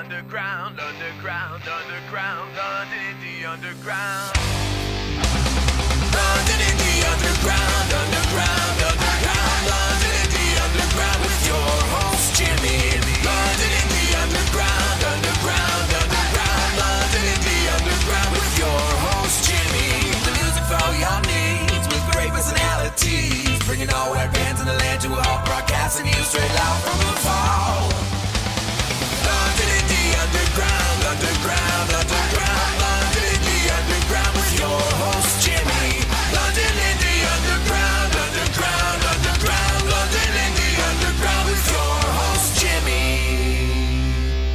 underground, underground, underground, London in the underground. London in the underground, underground, underground, London in the underground with your host Jimmy. London in the underground, underground, underground, London in the underground with your host Jimmy. The music for all your needs with great personalities, bringing all white bands in the land to all broadcasting you straight out from the fall. London in the underground, underground, underground, London in the underground with your host Jimmy. London in the underground, underground, underground, London in the underground with your host Jimmy.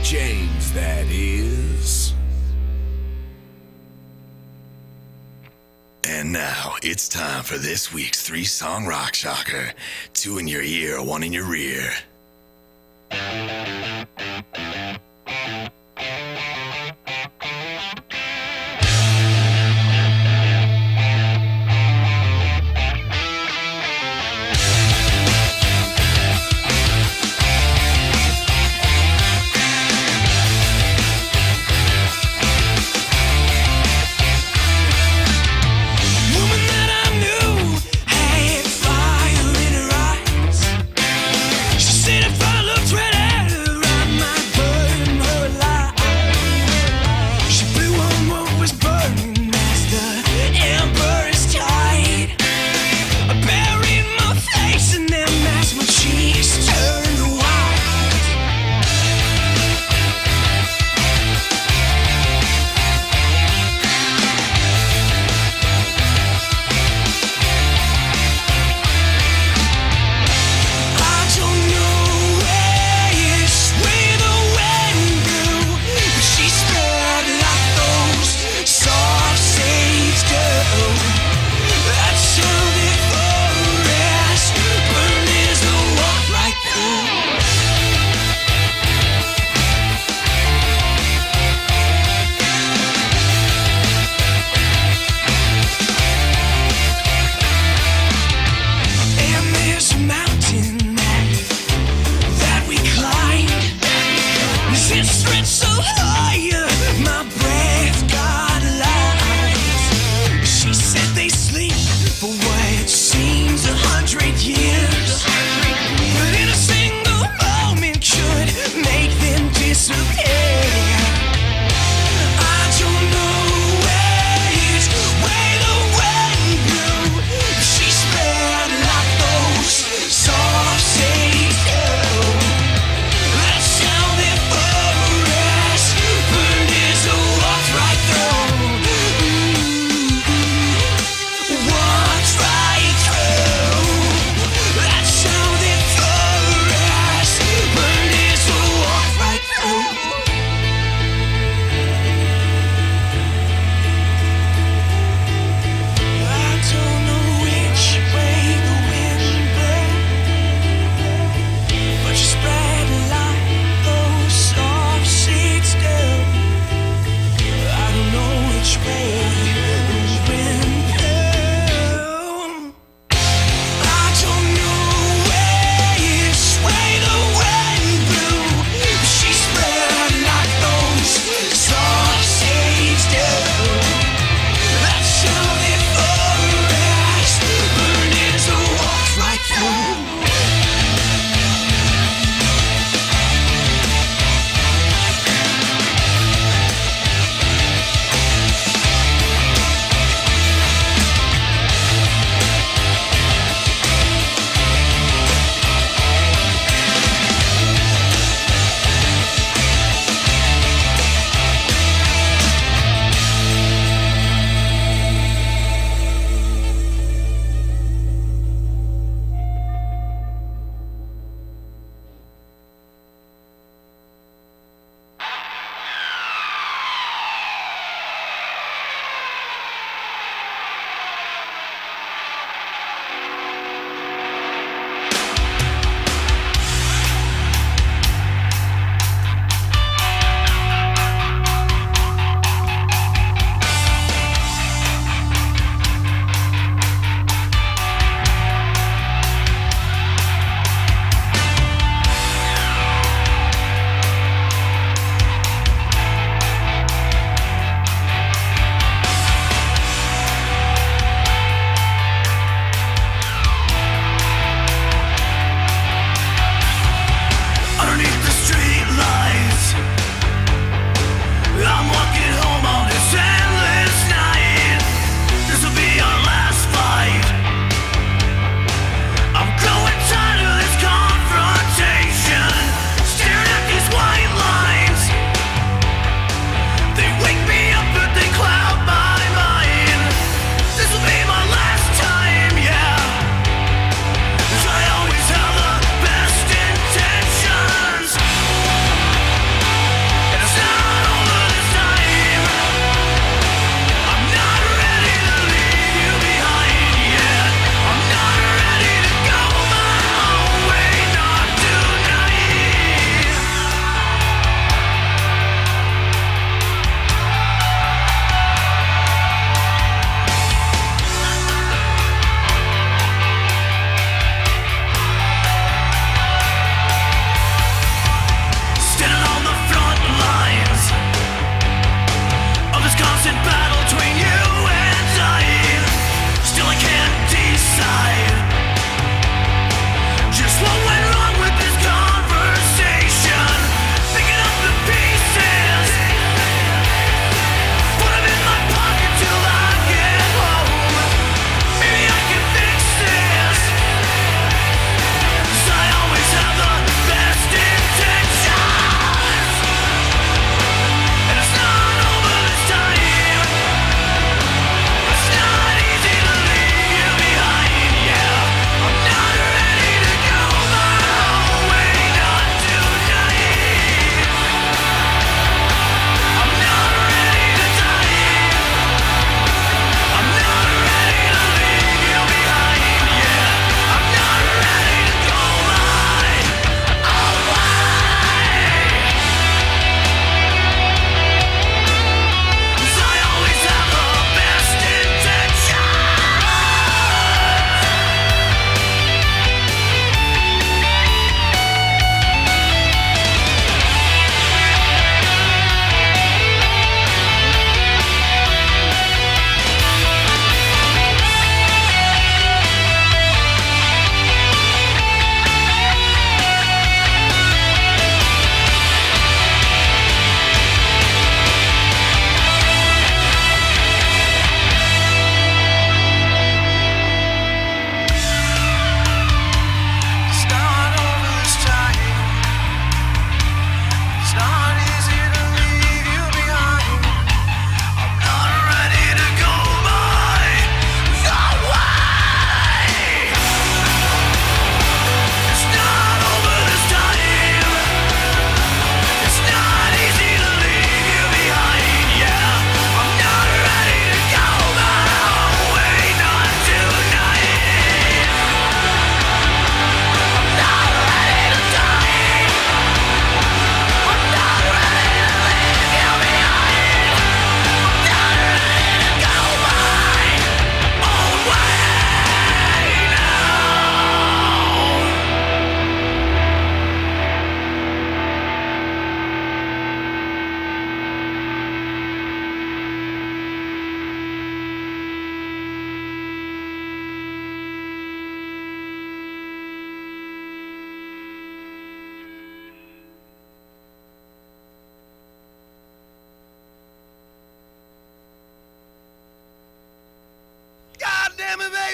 James, that is. And now it's time for this week's 3-song rock shocker. 2 in your ear, 1 in your rear. She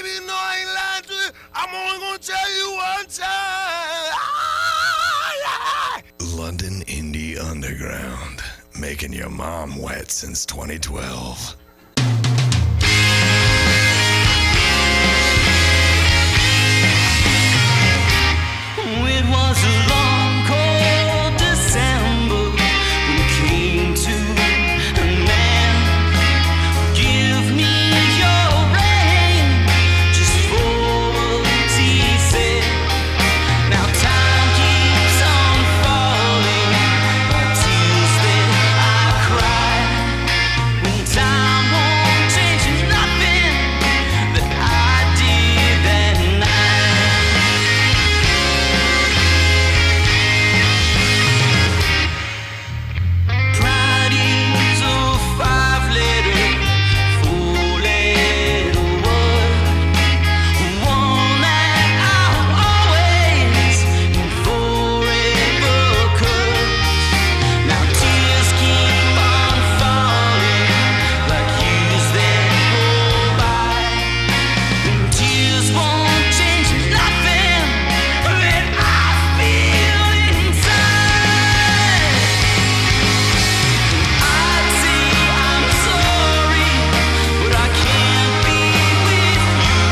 baby, you know I ain't lying to you. I'm only gonna tell you one time. Ah, yeah. London Indie Underground, making your mom wet since 2012. It was a long, cold December when it came to an end. Give me your rain, just for a season. Now time keeps on falling, tears that I cry. When time won't change nothing that I did that night. Pride is a five-letter, four-letter word, one that I'll always and forever curse. Now tears keep on falling like years that go by, and tears won't change nothing that I feel inside. I'd say I'm sorry, but I can't be with you.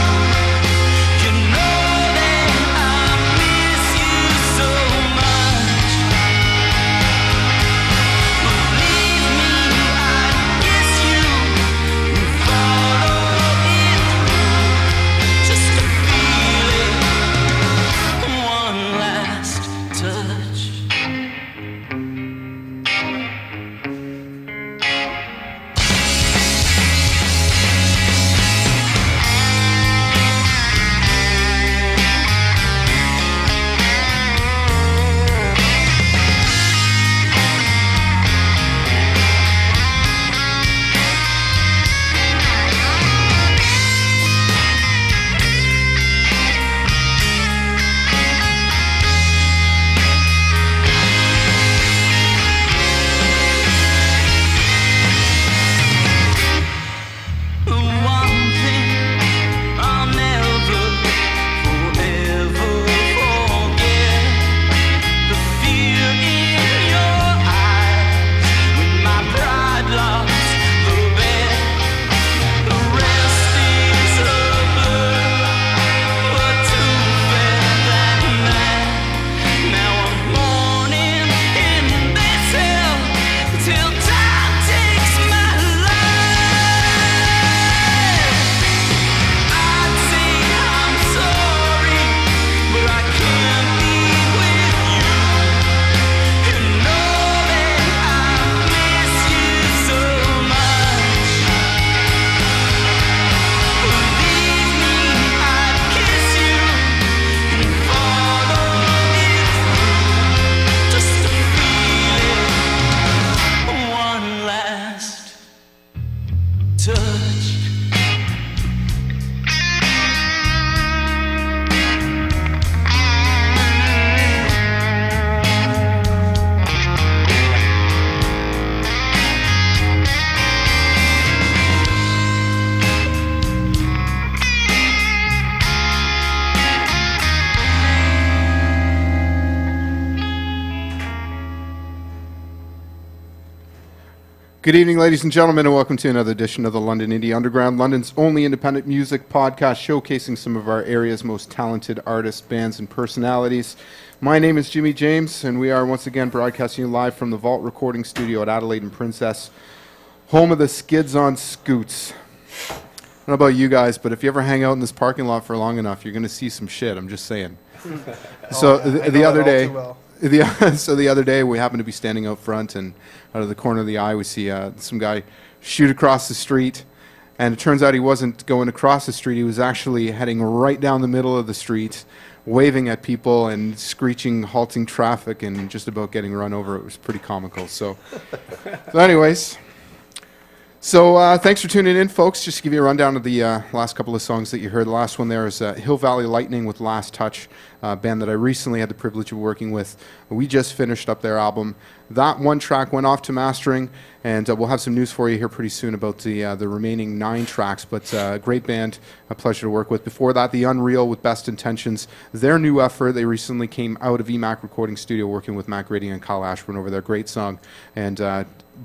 You know that I miss you so much. Believe me, I'd kiss you and follow it through just to feel it. One last touch. The one thing I'll never, forever forget, the fear in your eyes when my pride lost the bet. The rest is a blur, but too bad that night. Now I'm mourning in this hell till time takes my life. I'd say I'm sorry, but I can't be with you. You know that I miss you so much. Believe me, I'd kiss you and follow it through just to feel it. One last touch. Good evening, ladies and gentlemen, and welcome to another edition of the London Indie Underground, London's only independent music podcast showcasing some of our area's most talented artists, bands, and personalities. My name is Jimmy James, and we are once again broadcasting you live from the Vault Recording Studio at Adelaide and Princess, home of the Skids on Scoots. I don't know about you guys, but if you ever hang out in this parking lot for long enough, you're going to see some shit, I'm just saying. So the other day... So the other day we happened to be standing out front, and out of the corner of the eye we see some guy shoot across the street, and it turns out he wasn't going across the street, he was actually heading right down the middle of the street, waving at people and screeching, halting traffic, and just about getting run over. It was pretty comical. So anyways, thanks for tuning in, folks. Just to give you a rundown of the last couple of songs that you heard. The last one there is Hill Valley Lightning with Last Touch, a band that I recently had the privilege of working with. We just finished up their album. that one track went off to mastering, and we'll have some news for you here pretty soon about the remaining 9 tracks. But great band, a pleasure to work with. Before that, The Unreal with Best Intentions, their new effort. They recently came out of EMAC Recording Studio working with Mac Grady and Kyle Ashburn over their great song. And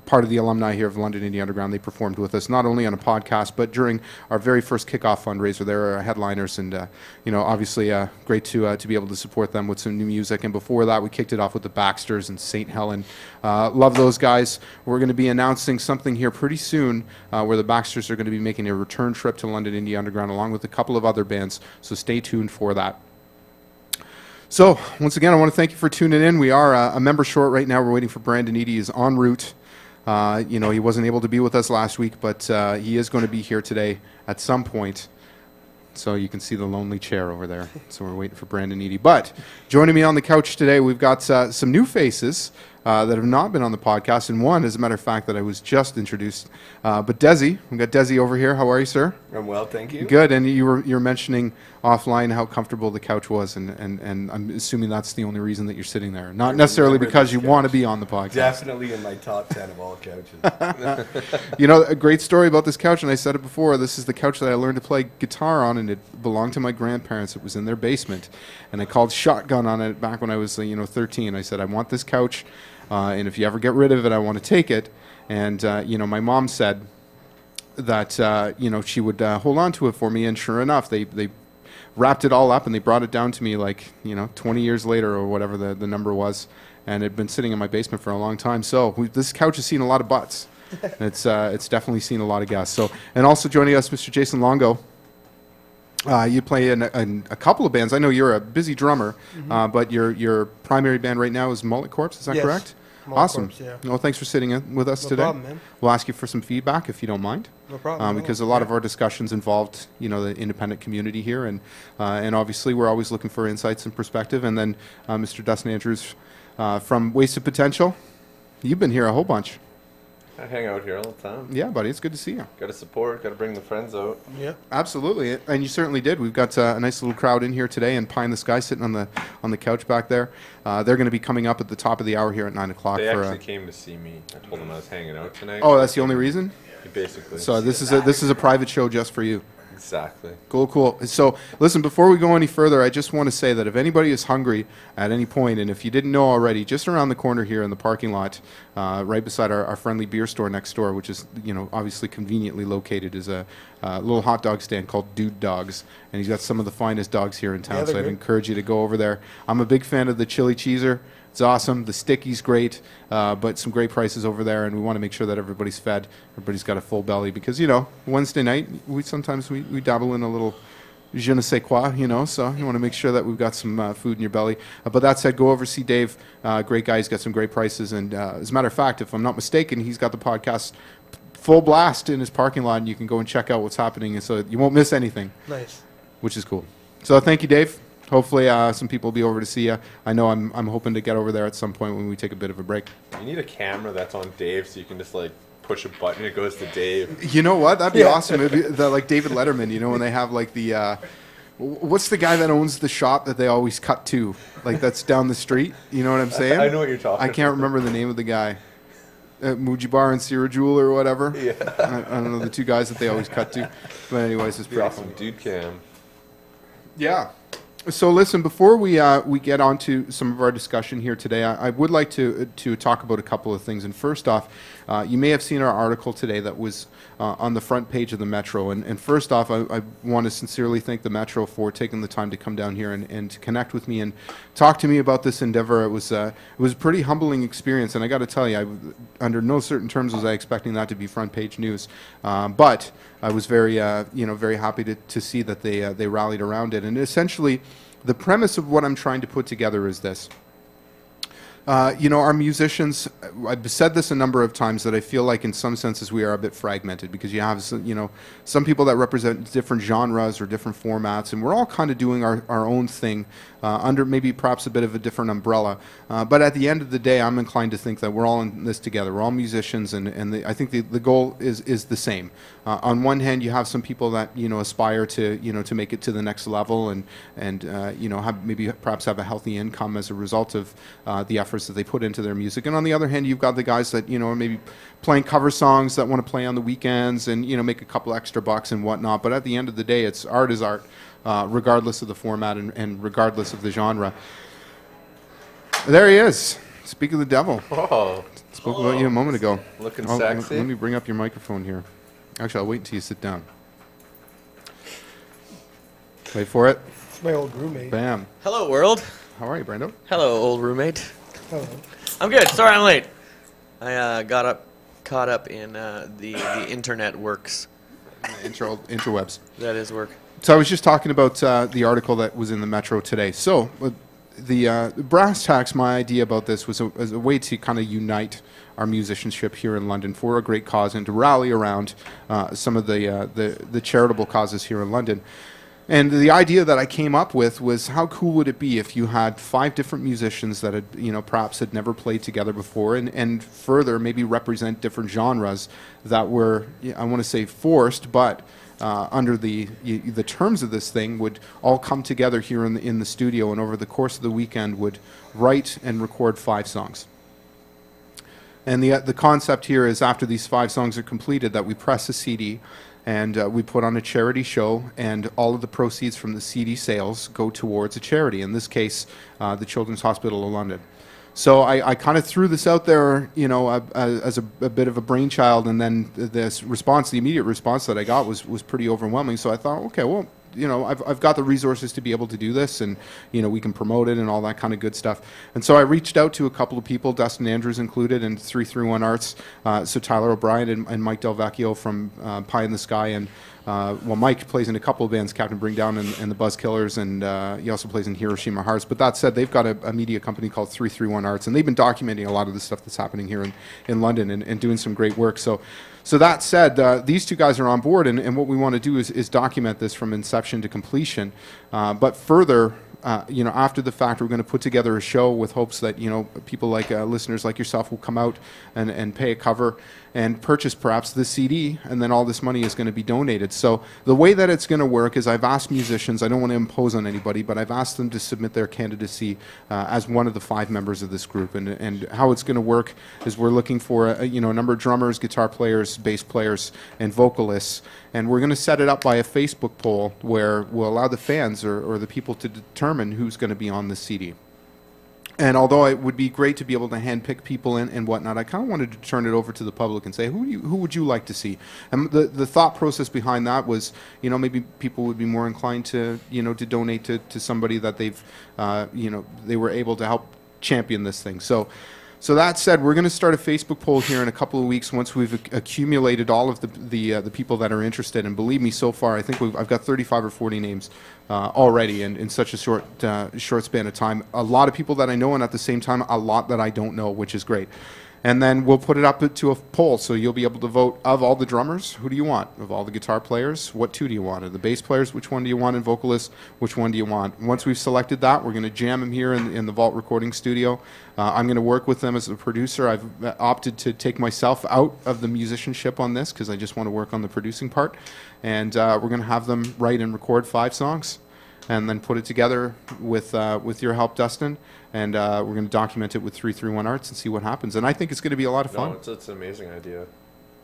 part of the alumni here of London Indie Underground, they performed with us not only on a podcast but during our very first kickoff fundraiser. They were headliners, and obviously great to be able to support them with some new music. And before that, we kicked it off with the Baxters and St. Helen. Love those guys. We're going to be announcing something here pretty soon where the Baxters are going to be making a return trip to London Indie Underground along with a couple of other bands, so stay tuned for that. So once again, I want to thank you for tuning in. We are a member short right now. We're waiting for Brandon Eady. He's en route. He wasn't able to be with us last week, but he is going to be here today at some point. So you can see the lonely chair over there. So we're waiting for Brandon Eady. But joining me on the couch today, we've got some new faces that have not been on the podcast, and one, as a matter of fact, that I was just introduced. But Desi, we've got Desi over here. How are you, sir? I'm well, thank you. Good. And you were mentioning offline how comfortable the couch was, and I'm assuming that's the only reason that you're sitting there. Not necessarily because you want to be on the podcast. Definitely in my top 10 of all couches. A great story about this couch, and I said it before, this is the couch that I learned to play guitar on, and it belonged to my grandparents. It was in their basement, and I called shotgun on it back when I was 13. I said, I want this couch, and if you ever get rid of it, I want to take it. And my mom said that she would hold on to it for me, and sure enough, they wrapped it all up and they brought it down to me 20 years later or whatever the number was, and it had been sitting in my basement for a long time. So this couch has seen a lot of butts. It's definitely seen a lot of gas. So, and also joining us, Mr. Jason Longo. You play in a couple of bands. I know you're a busy drummer, but your primary band right now is Mullet Corpse. Is that correct? Mullet Awesome. Corpse, yeah. Well, thanks for sitting in with us No today. problem, man. We'll ask you for some feedback if you don't mind. No problem. Because a lot of our discussions involved, the independent community here, and obviously we're always looking for insights and perspective. And then Mr. Dustin Andrews from Wasted Potential, you've been here a whole bunch. I hang out here all the time. Yeah, buddy, it's good to see you. Got to support, got to bring the friends out. Yeah. Absolutely, and you certainly did. We've got a nice little crowd in here today, and Pie in the Sky sitting on the couch back there. They're going to be coming up at the top of the hour here at 9 o'clock. They actually came to see me. I told them I was hanging out tonight. Oh, that's the only reason? Basically. So this is a private show just for you. Exactly. Cool. So, listen, before we go any further, I just want to say that if anybody is hungry at any point, and if you didn't know already, just around the corner here in the parking lot, right beside our friendly beer store next door, which is, obviously conveniently located, is a little hot dog stand called Dude Dogs. And he's got some of the finest dogs here in town, so I'd encourage you to go over there. I'm a big fan of the chili cheeser. It's awesome. The sticky's great, but some great prices over there, and we want to make sure that everybody's fed. Everybody's got a full belly because, Wednesday night, we dabble in a little je ne sais quoi, so you want to make sure that we've got some food in your belly. But that said, go over, see Dave. Great guy. He's got some great prices. And as a matter of fact, if I'm not mistaken, he's got the podcast full blast in his parking lot, and you can go and check out what's happening, and so you won't miss anything. Nice. Which is cool. So thank you, Dave. Hopefully some people will be over to see you. I know I'm hoping to get over there at some point when we take a bit of a break. You need a camera that's on Dave so you can just push a button and it goes to Dave. You know what? That'd be awesome. It'd be like David Letterman, when they have the what's the guy that owns the shop that they always cut to? That's down the street. You know what I'm saying? I know what you're talking about. I can't remember the name of the guy. Mujibar and Sirajul or whatever. Yeah. I don't know, the two guys that they always cut to. But anyways, it's pretty awesome. funny. Dude cam. Yeah. So listen, before we get on to some of our discussion here today, I would like to talk about a couple of things. And first off, you may have seen our article today that was on the front page of the Metro. And first off, I want to sincerely thank the Metro for taking the time to come down here and to connect with me and talk to me about this endeavor. It was a pretty humbling experience, and I got to tell you, under no certain terms was I expecting that to be front page news. But I was very happy to see that they rallied around it. And essentially, the premise of what I'm trying to put together is this. Our musicians, I've said this a number of times, that I feel like in some senses we are a bit fragmented because you have, some people that represent different genres or different formats, and we're all kind of doing our own thing under maybe perhaps a bit of a different umbrella. But at the end of the day, I'm inclined to think that we're all in this together. We're all musicians, and I think the goal is the same. On one hand, you have some people that aspire to make it to the next level and have maybe perhaps have a healthy income as a result of the effort efforts that they put into their music. And on the other hand, you've got the guys that, you know, are maybe playing cover songs that want to play on the weekends and, you know, make a couple extra bucks and whatnot. But at the end of the day, it's art is art, regardless of the format and regardless of the genre. There he is. Speak of the devil. Oh, Spoke about you a moment ago. looking Oh, sexy. Let me bring up your microphone here. Actually, I'll wait until you sit down. Wait for it. It's my old roommate. Bam. Hello, world. How are you, Brando? Hello, old roommate. Hello. I'm good. Sorry I'm late. I caught up in the internet works. Interwebs. That is work. So I was just talking about the article that was in the Metro today. So the brass tacks, my idea about this was a way to kind of unite our musicianship here in London for a great cause and to rally around some of the charitable causes here in London. And the idea that I came up with was, how cool would it be if you had 5 different musicians that had, you know, perhaps had never played together before, and further maybe represent different genres that were, I want to say forced, but under the terms of this thing would all come together here in the studio, and over the course of the weekend would write and record 5 songs. And the concept here is, after these 5 songs are completed, that we press a CD and we put on a charity show, and all of the proceeds from the CD sales go towards a charity, in this case, the Children's Hospital of London. So I kind of threw this out there, you know, as a bit of a brainchild, and then this response, the immediate response that I got was pretty overwhelming. So I thought, okay, well, you know, I've got the resources to be able to do this, and, you know, we can promote it and all that kind of good stuff. And so I reached out to a couple of people, Dustin Andrews included, and 331 Arts, so Tyler O'Brien and Mike Delvecchio from Pie in the Sky, and well, Mike plays in a couple of bands, Captain Bring Down and the Buzz Killers, and he also plays in Hiroshima Hearts. But that said, they've got a media company called 331 Arts, and they've been documenting a lot of the stuff that's happening here in London and doing some great work. So that said, these 2 guys are on board, and what we want to do is document this from inception to completion. But further, you know, after the fact, we're going to put together a show with hopes that, you know, people like listeners like yourself will come out and pay a cover and purchase perhaps the CD, and then all this money is going to be donated. So the way that it's going to work is, I've asked musicians, I don't want to impose on anybody, but I've asked them to submit their candidacy as one of the 5 members of this group. And how it's going to work is, we're looking for you know, a number of drummers, guitar players, bass players, and vocalists. And we're going to set it up by a Facebook poll where we'll allow the fans or the people to determine who's going to be on the CD. And although it would be great to be able to handpick people and whatnot, I kind of wanted to turn it over to the public and say, who would you like to see? And the thought process behind that was, you know, maybe people would be more inclined to, you know, to donate to somebody that they've, you know, they were able to help champion this thing. So that said, we're going to start a Facebook poll here in a couple of weeks once we've accumulated all of the people that are interested. And believe me, so far, I think I've got 35 or 40 names already in such a short span of time. A lot of people that I know, and at the same time, a lot that I don't know, which is great. And then we'll put it up to a poll, so you'll be able to vote. Of all the drummers, who do you want? Of all the guitar players, what 2 do you want? Of the bass players, which one do you want? And vocalists, which one do you want? Once we've selected that, we're going to jam them here in the Vault recording studio. I'm going to work with them as a producer. I've opted to take myself out of the musicianship on this, because I just want to work on the producing part. And we're going to have them write and record 5 songs, and then put it together with your help, Dustin. And we're going to document it with 331 Arts and see what happens. And I think it's going to be a lot of fun. No, it's an amazing idea.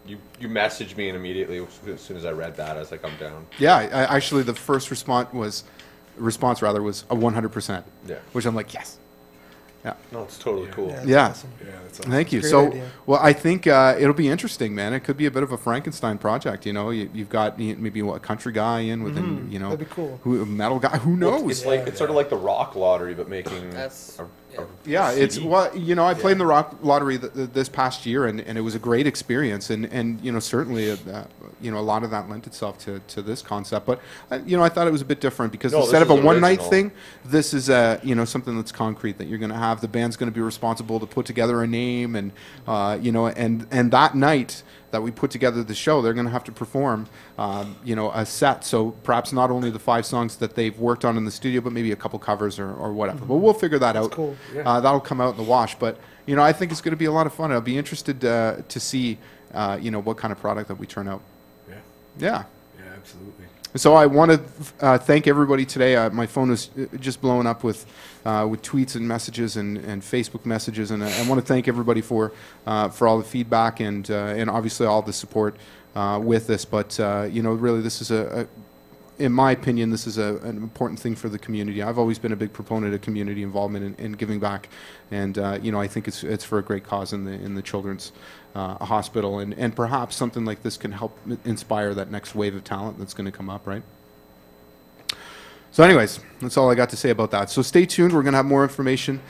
You messaged me, and immediately, as soon as I read that, I was like, I'm down. Yeah, actually, the first response was a 100%. Yeah. Which I'm like, yes. Yeah. No, it's totally cool. That's Yeah. awesome. Yeah, that's awesome. Thank you. Great So, idea. well, I think it'll be interesting, man. It could be a bit of a Frankenstein project. You know, you've got maybe a country guy in with, you know, That'd be cool. a metal guy. Who Well, knows? it's like it's sort of like the rock lottery, but making That's- Yeah, it's CD. what, you know, I played in the rock lottery this past year, and it was a great experience, and you know, certainly you know, a lot of that lent itself to this concept. But you know, I thought it was a bit different, because No, instead this of a is one night original. thing, this is you know, something that's concrete, that you're going to have the band's going to be responsible to put together a name, and you know, and that night that we put together the show, they're going to have to perform, you know, a set. So perhaps not only the 5 songs that they've worked on in the studio, but maybe a couple covers or whatever. But we'll figure that out. cool. That'll come out in the wash. But you know, I think it's going to be a lot of fun. I'll be interested to see, you know, what kind of product that we turn out. Yeah, Yeah. yeah, absolutely. So I want to thank everybody today. My phone is just blowing up with tweets and messages and Facebook messages, and I want to thank everybody for all the feedback and obviously all the support with this. But really, this is in my opinion, this is an important thing for the community. I've always been a big proponent of community involvement and giving back, and I think it's for a great cause in the children's hospital, and perhaps something like this can help inspire that next wave of talent that's going to come up, right? So anyways, that's all I got to say about that. So stay tuned. We're going to have more information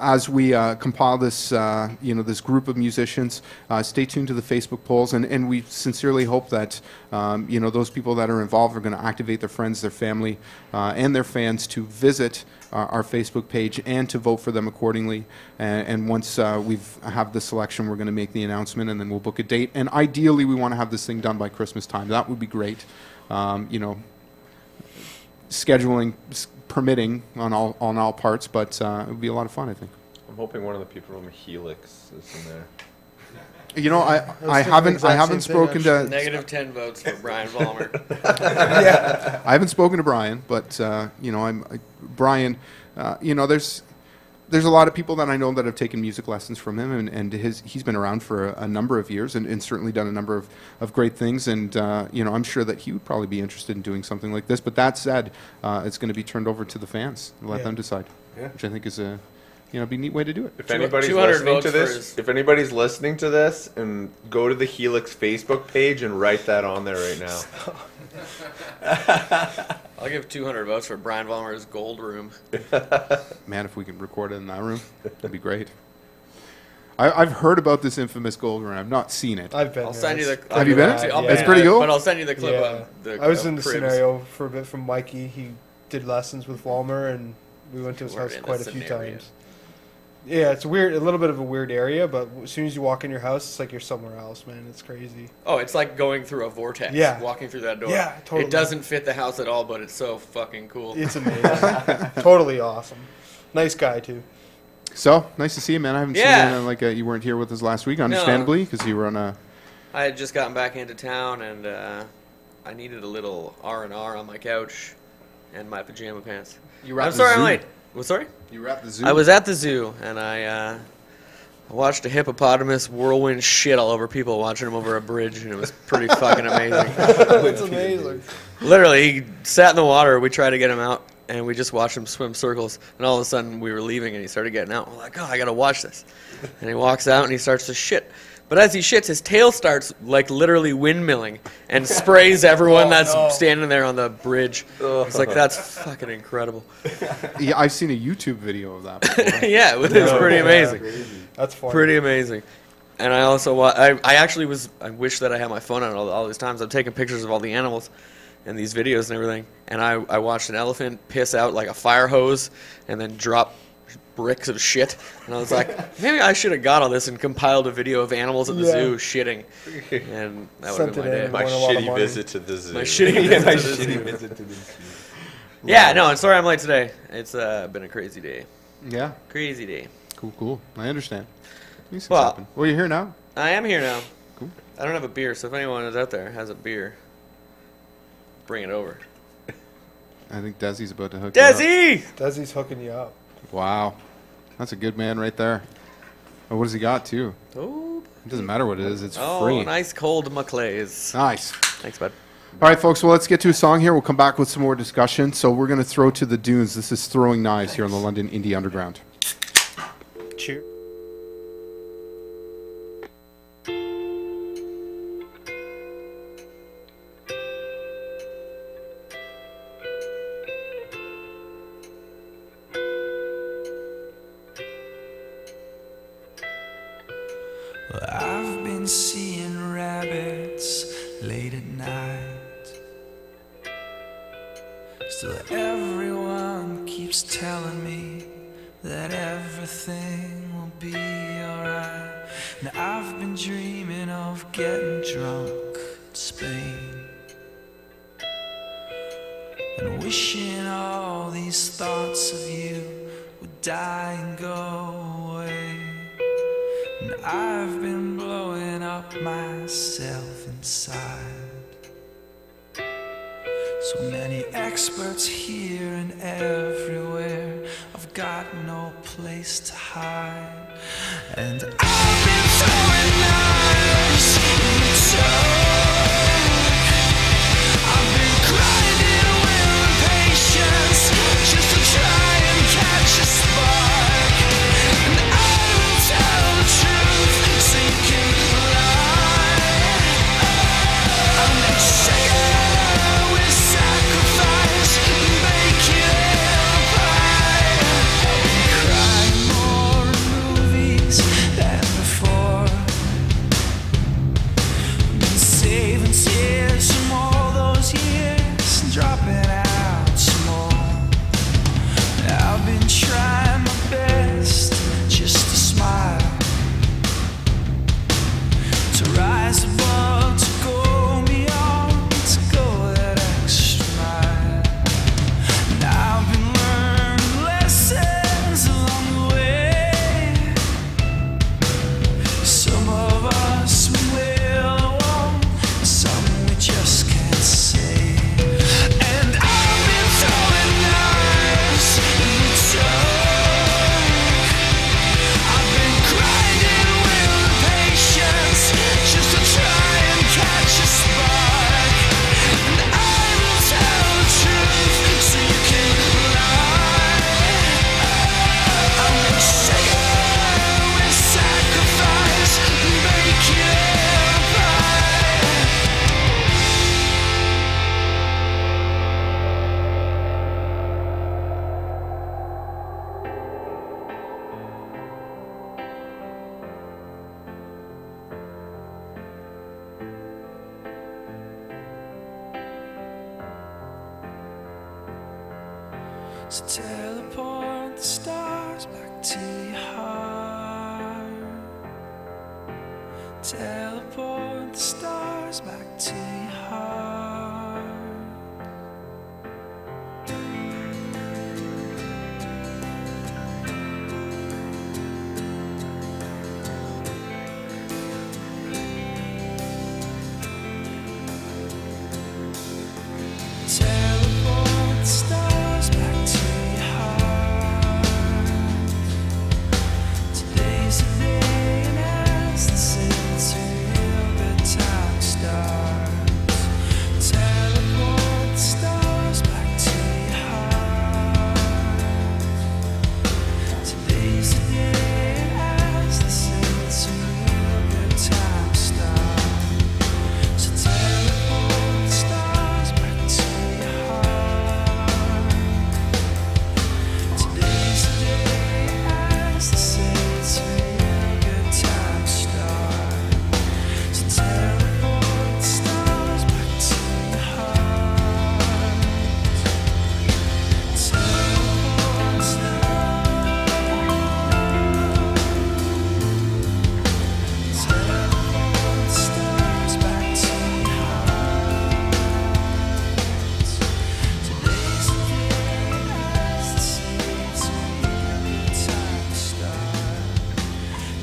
as we compile this, this group of musicians. Stay tuned to the Facebook polls, and we sincerely hope that, those people that are involved are going to activate their friends, their family, and their fans to visit our Facebook page and to vote for them accordingly. And once we have the selection, we're going to make the announcement, and then we'll book a date. And ideally, we want to have this thing done by Christmas time. That would be great. Scheduling permitting on all parts, but it would be a lot of fun, I think. I'm hoping one of the people from Helix is in there. I haven't spoken to Negative 10 votes for Brian Vollmer. yeah. I haven't spoken to Brian, but Brian. There's a lot of people that I know that have taken music lessons from him, and he's been around for a number of years and certainly done a number of great things. And I'm sure that he would probably be interested in doing something like this. But that said, it's going to be turned over to the fans and let them decide, which I think is a be a neat way to do it. If anybody's listening to this, and go to the Helix Facebook page and write that on there right now. I'll give 200 votes for Brian Vollmer's Gold Room. Man, if we could record it in that room, that'd be great. I've heard about this infamous Gold Room. I've not seen it. I've been. I'll send you the. Have you been? It's pretty cool. But I'll send you the clip of the. I was in the cribs. scenario for a bit from Mikey. He did lessons with Vollmer, and we went to his house quite a few times. Yeah, it's weird. A little bit of a weird area, but as soon as you walk in your house, it's like you're somewhere else, man. It's crazy. Oh, it's like going through a vortex. Yeah. Walking through that door. Yeah, totally. It doesn't fit the house at all, but it's so fucking cool. It's amazing. Totally awesome. Nice guy, too. So, nice to see you, man. I haven't seen you. You weren't here with us last week, understandably, because you were on a... I had just gotten back into town, and I needed a little R&R on my couch and my pajama pants. I'm sorry I'm late. Well, sorry? You were at the zoo? I was at the zoo, and I watched a hippopotamus whirlwind shit all over people watching him over a bridge, and it was pretty fucking amazing. It's amazing. Literally, he sat in the water. We tried to get him out, and we just watched him swim circles. And all of a sudden, we were leaving, and he started getting out. We're like, oh, I got to watch this. And he walks out, and he starts to shit. But as he shits, his tail starts, like, literally windmilling and sprays everyone that's standing there on the bridge. It's like, that's fucking incredible. Yeah, I've seen a YouTube video of that before. Yeah, it's pretty amazing. That's funny. Pretty amazing. And I also, I wish that I had my phone on all these times. I'm taking pictures of all the animals and these videos and everything. And I watched an elephant piss out like a fire hose and then drop bricks of shit, and I was like, maybe I should have got all this and compiled a video of animals at the zoo shitting, and that would have been my day. My shitty visit to the zoo. My shitty visit to the zoo. Yeah, no, I'm sorry I'm late today. It's been a crazy day. Yeah. Crazy day. Cool. I understand. These things happen. Well, you're here now. I am here now. Cool. I don't have a beer, so if anyone is out there has a beer, bring it over. I think Desi's about to hook you up. Desi's hooking you up. Wow. That's a good man right there. Oh, what does he got, too? Oh. It doesn't matter what it is. It's free. Oh, nice cold McClays. Nice. Thanks, bud. All right, folks. Well, let's get to a song here. We'll come back with some more discussion. So we're going to throw to the dunes. This is Throwing Knives here on the London Indie Underground. Cheers. I've been seeing rabbits late at night. Still everyone keeps telling me that everything will be alright. Now I've been dreaming of getting drunk in Spain and wishing all these thoughts of you would die and go away. And I've been blowing up myself inside. So many experts here and everywhere. I've got no place to hide. And I've been throwing knives in the dark. I've been grinding will and patience just to try and catch a spark. And I will tell the truth so you can lie. I'm not shaking with sacrifice, make it pie. I've been crying more in movies than before. Been saving tears from all those years and dropping out some more. I've been trying my best just to smile, to rise above, to go beyond, to go that extra mile. And I've been learning lessons along the way. Some of us will, some we just can't say. And I've been throwing knives in the dark. I've been grinding will and patience just to try and catch a spark. And I will tell the truth so you can lie. I'm not shaking with sacrifice, make it pie. So teleport the stars back to your heart. Teleport the stars back to your heart. Teleport the stars back to your heart. Today's the day, and as the city real good time starts. Teleport the stars back to your heart. Today's the day, and as the city real good time starts. So teleport the stars back to your heart. Today's the day as the city real good time start. So teleport the stars back to your heart. Teleport the stars back to your heart. Today's the day as the city real good time start.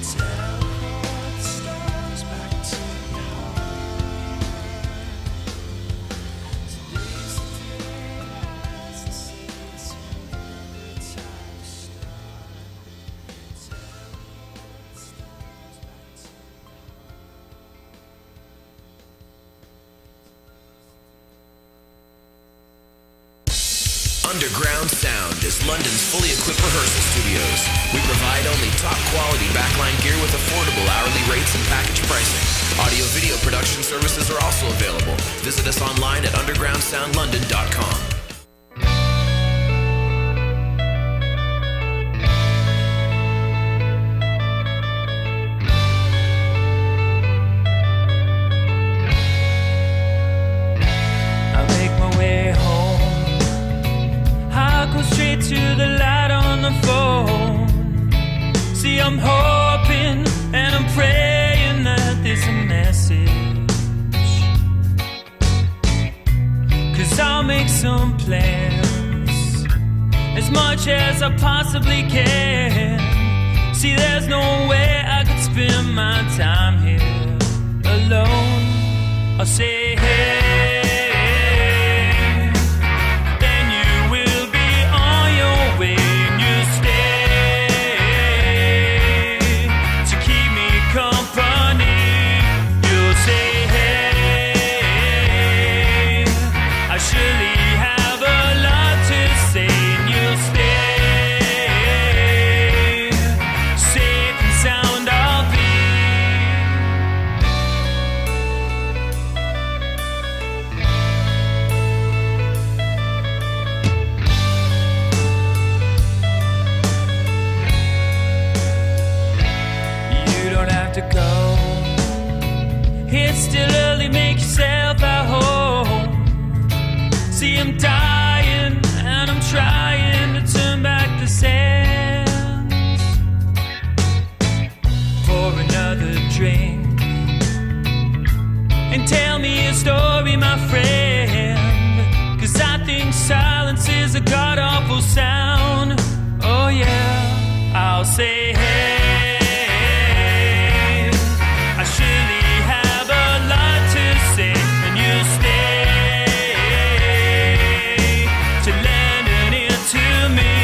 Teleport the stars back to your heart. Today's the day as the city real good time start. Teleport the stars back to Underground Sound is London's fully equipped rehearsal studios. We provide only top quality backline gear with affordable hourly rates and package pricing. Audio-video production services are also available. Visit us online at undergroundsoundlondon.com. I make my way home. I go straight to the light on the phone. See, I'm hoping and I'm praying that there's a message. 'Cause I'll make some plans as much as I possibly can. See, there's no way I could spend my time here alone. I'll say, hey, I'm dying, and I'm trying to turn back the sands for another drink. And tell me a story, my friend, 'cause I think silence is a god-awful sound. Oh yeah, I'll say hey, I surely have a lot to say, and you stay to lend an ear to me,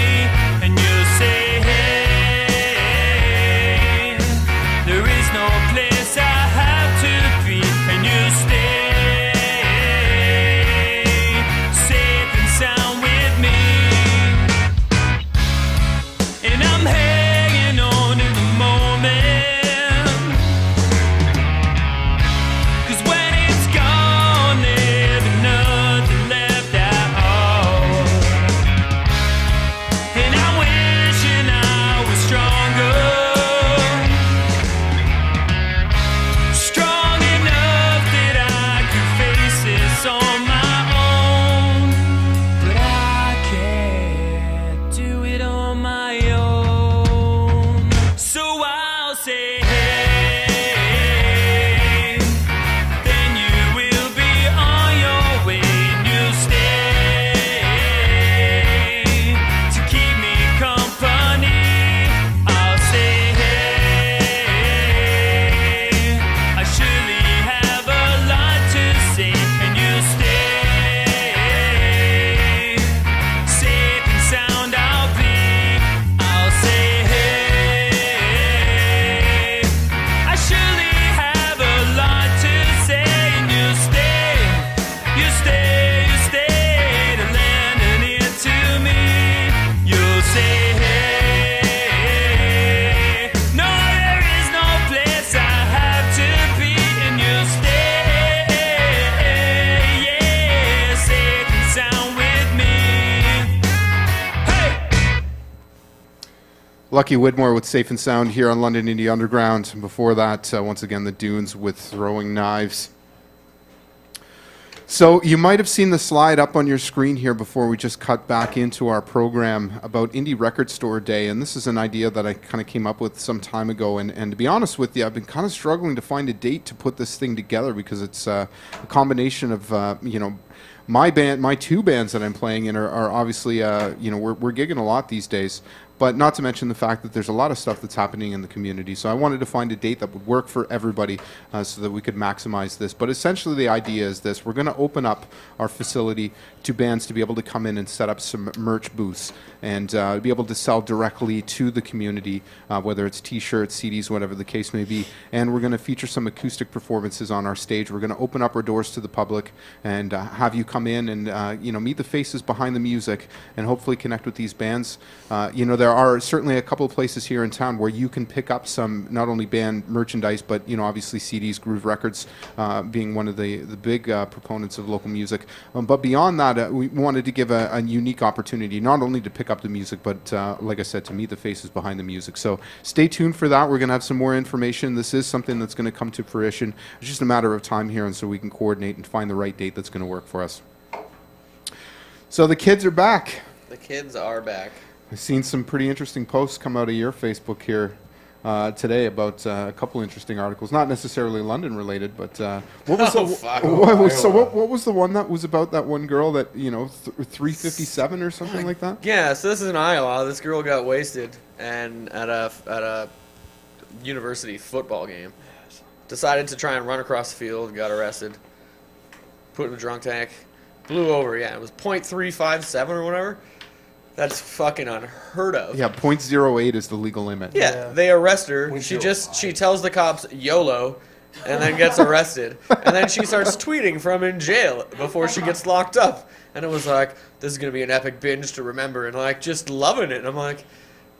and you say hey, there is no place I have to be, and you stay safe and sound with me. And I'm hanging on in the moment, 'cause when it's gone there'll be nothing left at all. And I'm wishing I was stronger, strong enough that I could face this on my own. But I can't do it on my own. So I'll say hey, then you will be on your way, and you stay to keep me company. I'll say hey, I surely have a lot to say, and you stay safe and sound. I'll say hey, I surely have a lot to say, and you stay to lend an ear to me. You'll say hey, no, there is no place I have to be, and you stay, yeah, safe and sound with me. Hey! Lucky Widmore with Safe and Sound here on London Indie Underground. And before that, once again, the Dunes with Throwing Knives. So you might have seen the slide up on your screen here before we just cut back into our program about Indie Record Store Day. And this is an idea that I kind of came up with some time ago. And to be honest with you, I've been kind of struggling to find a date to put this thing together, because it's a combination of, my band, my two bands that I'm playing in are obviously, we're gigging a lot these days. But not to mention the fact that there's a lot of stuff that's happening in the community. So I wanted to find a date that would work for everybody so that we could maximize this. But essentially the idea is this. We're going to open up our facility to bands to be able to come in and set up some merch booths and be able to sell directly to the community, whether it's T-shirts, CDs, whatever the case may be. And we're going to feature some acoustic performances on our stage. We're going to open up our doors to the public and have you come in and meet the faces behind the music and hopefully connect with these bands. There are certainly a couple of places here in town where you can pick up some not only band merchandise, but obviously CDs, Groove Records being one of the big proponents of local music. But beyond that, we wanted to give a unique opportunity not only to pick up the music, but like I said, to meet the faces behind the music. So stay tuned for that. We're going to have some more information. This is something that's going to come to fruition. It's just a matter of time here, and so we can coordinate and find the right date that's going to work for us. So the kids are back. The kids are back. I've seen some pretty interesting posts come out of your Facebook here today about a couple interesting articles, not necessarily London related, but what was what was the one that was about that one girl that 357 or something like that? Yeah, so this is in Iowa. This girl got wasted and at a university football game. Decided to try and run across the field, got arrested, put in a drunk tank, blew over. Yeah, it was .357 or whatever. That's fucking unheard of. Yeah, .08 is the legal limit. Yeah, they arrest her. She tells the cops YOLO, and then gets arrested. And then she starts tweeting from in jail before she gets locked up. And it was like, this is going to be an epic binge to remember, and like just loving it. And I'm like,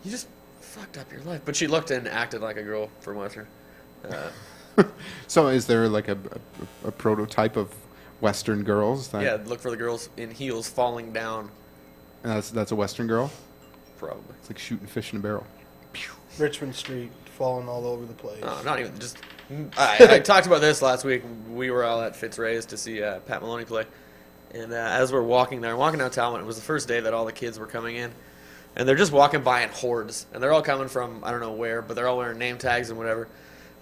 you just fucked up your life. But she looked and acted like a girl for once. So is there like a prototype of Western girls? Yeah, look for the girls in heels falling down. And that's a Western girl? Probably. It's like shooting fish in a barrel. Richmond Street falling all over the place. No, not even just. I talked about this last week. We were all at Fitzray's to see Pat Maloney play, And as we're walking there, walking down Talbot, it was the first day that all the kids were coming in. And they're just walking by in hordes. And they're all coming from, I don't know where, but they're all wearing name tags and whatever.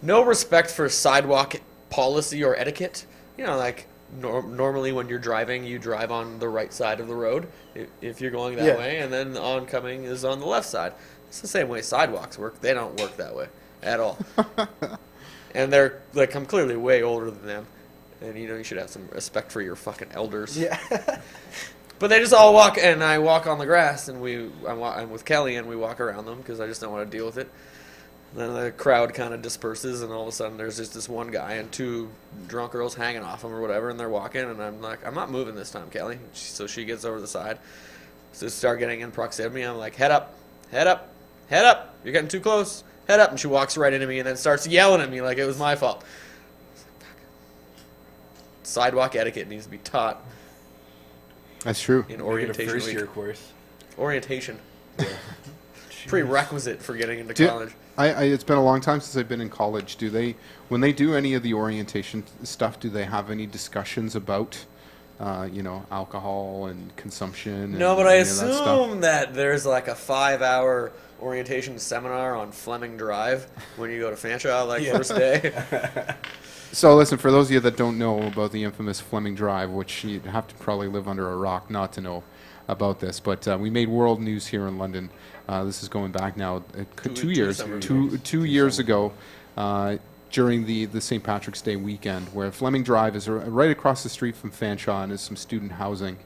No respect for sidewalk policy or etiquette. You know, like normally when you're driving, you drive on the right side of the road if you're going that way. And then the oncoming is on the left side. It's the same way sidewalks work. They don't work that way at all. And they're, like, I'm clearly way older than them. And, you know, you should have some respect for your fucking elders. Yeah. But they just all walk, and I walk on the grass, and I'm with Kelly, and we walk around them because I just don't want to deal with it. And then the crowd kind of disperses, and all of a sudden there's just this one guy and two drunk girls hanging off him or whatever, and they're walking, and I'm like, I'm not moving this time, Kelly. So she gets over the side. So start getting in proximity. I'm like, head up, head up, head up. You're getting too close. Head up. And she walks right into me and then starts yelling at me like it was my fault. Sidewalk etiquette needs to be taught. That's true. In orientation first week. year course. Orientation. Prerequisite for getting into college. It's been a long time since I've been in college. Do they, when they do any of the orientation stuff, do they have any discussions about, alcohol and consumption? No, and but I any of that stuff? assume that there's like a 5-hour orientation seminar on Fleming Drive when you go to Fanshawe, first day. So listen, for those of you that don't know about the infamous Fleming Drive, which you'd have to probably live under a rock not to know about this, but we made world news here in London. This is going back now 2 years. Two years ago, during the St. Patrick's Day weekend, where Fleming Drive is right across the street from Fanshawe and is some student housing.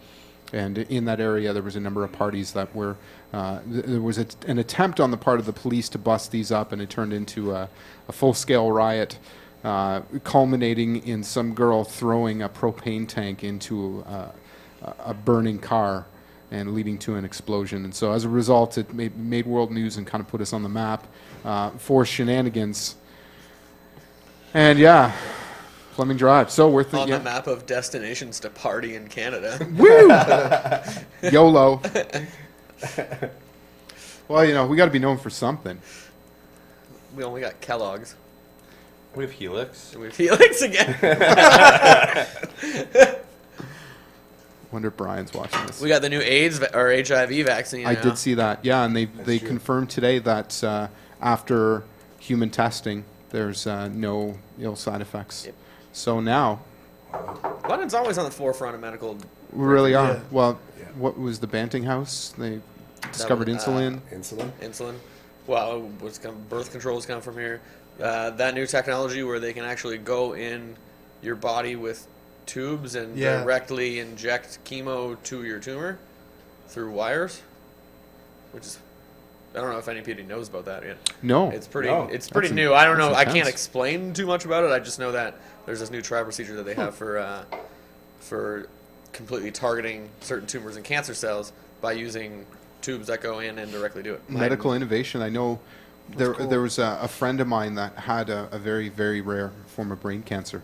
And in that area, there was a number of parties that were, there was an attempt on the part of the police to bust these up, and it turned into a full-scale riot, culminating in some girl throwing a propane tank into a burning car and leading to an explosion. And so as a result, it made world news and kind of put us on the map for shenanigans. And yeah, Fleming Drive. So worth it. On the map of destinations to party in Canada. Woo! YOLO. Well, we got to be known for something. We only got Kellogg's. We have Helix. We have Helix again. Wonder if Brian's watching this. We got the new AIDS or HIV vaccine. I did see that. Yeah, and they confirmed today that after human testing, there's no ill side effects. Yep. So now, London's always on the forefront of medical. we really are. Yeah. Well, what was the Banting House? They discovered insulin. Insulin. Well, birth controls come from here. That new technology where they can actually go in your body with tubes and directly inject chemo to your tumor through wires, which is, I don't know if anybody knows about that yet. No. It's pretty That's new. I don't know. I intense. can't explain too much about it. I just know that there's this new trial procedure that they have for completely targeting certain tumors and cancer cells by using tubes that go in and directly do it. Medical innovation. I know there was a friend of mine that had a very, very rare form of brain cancer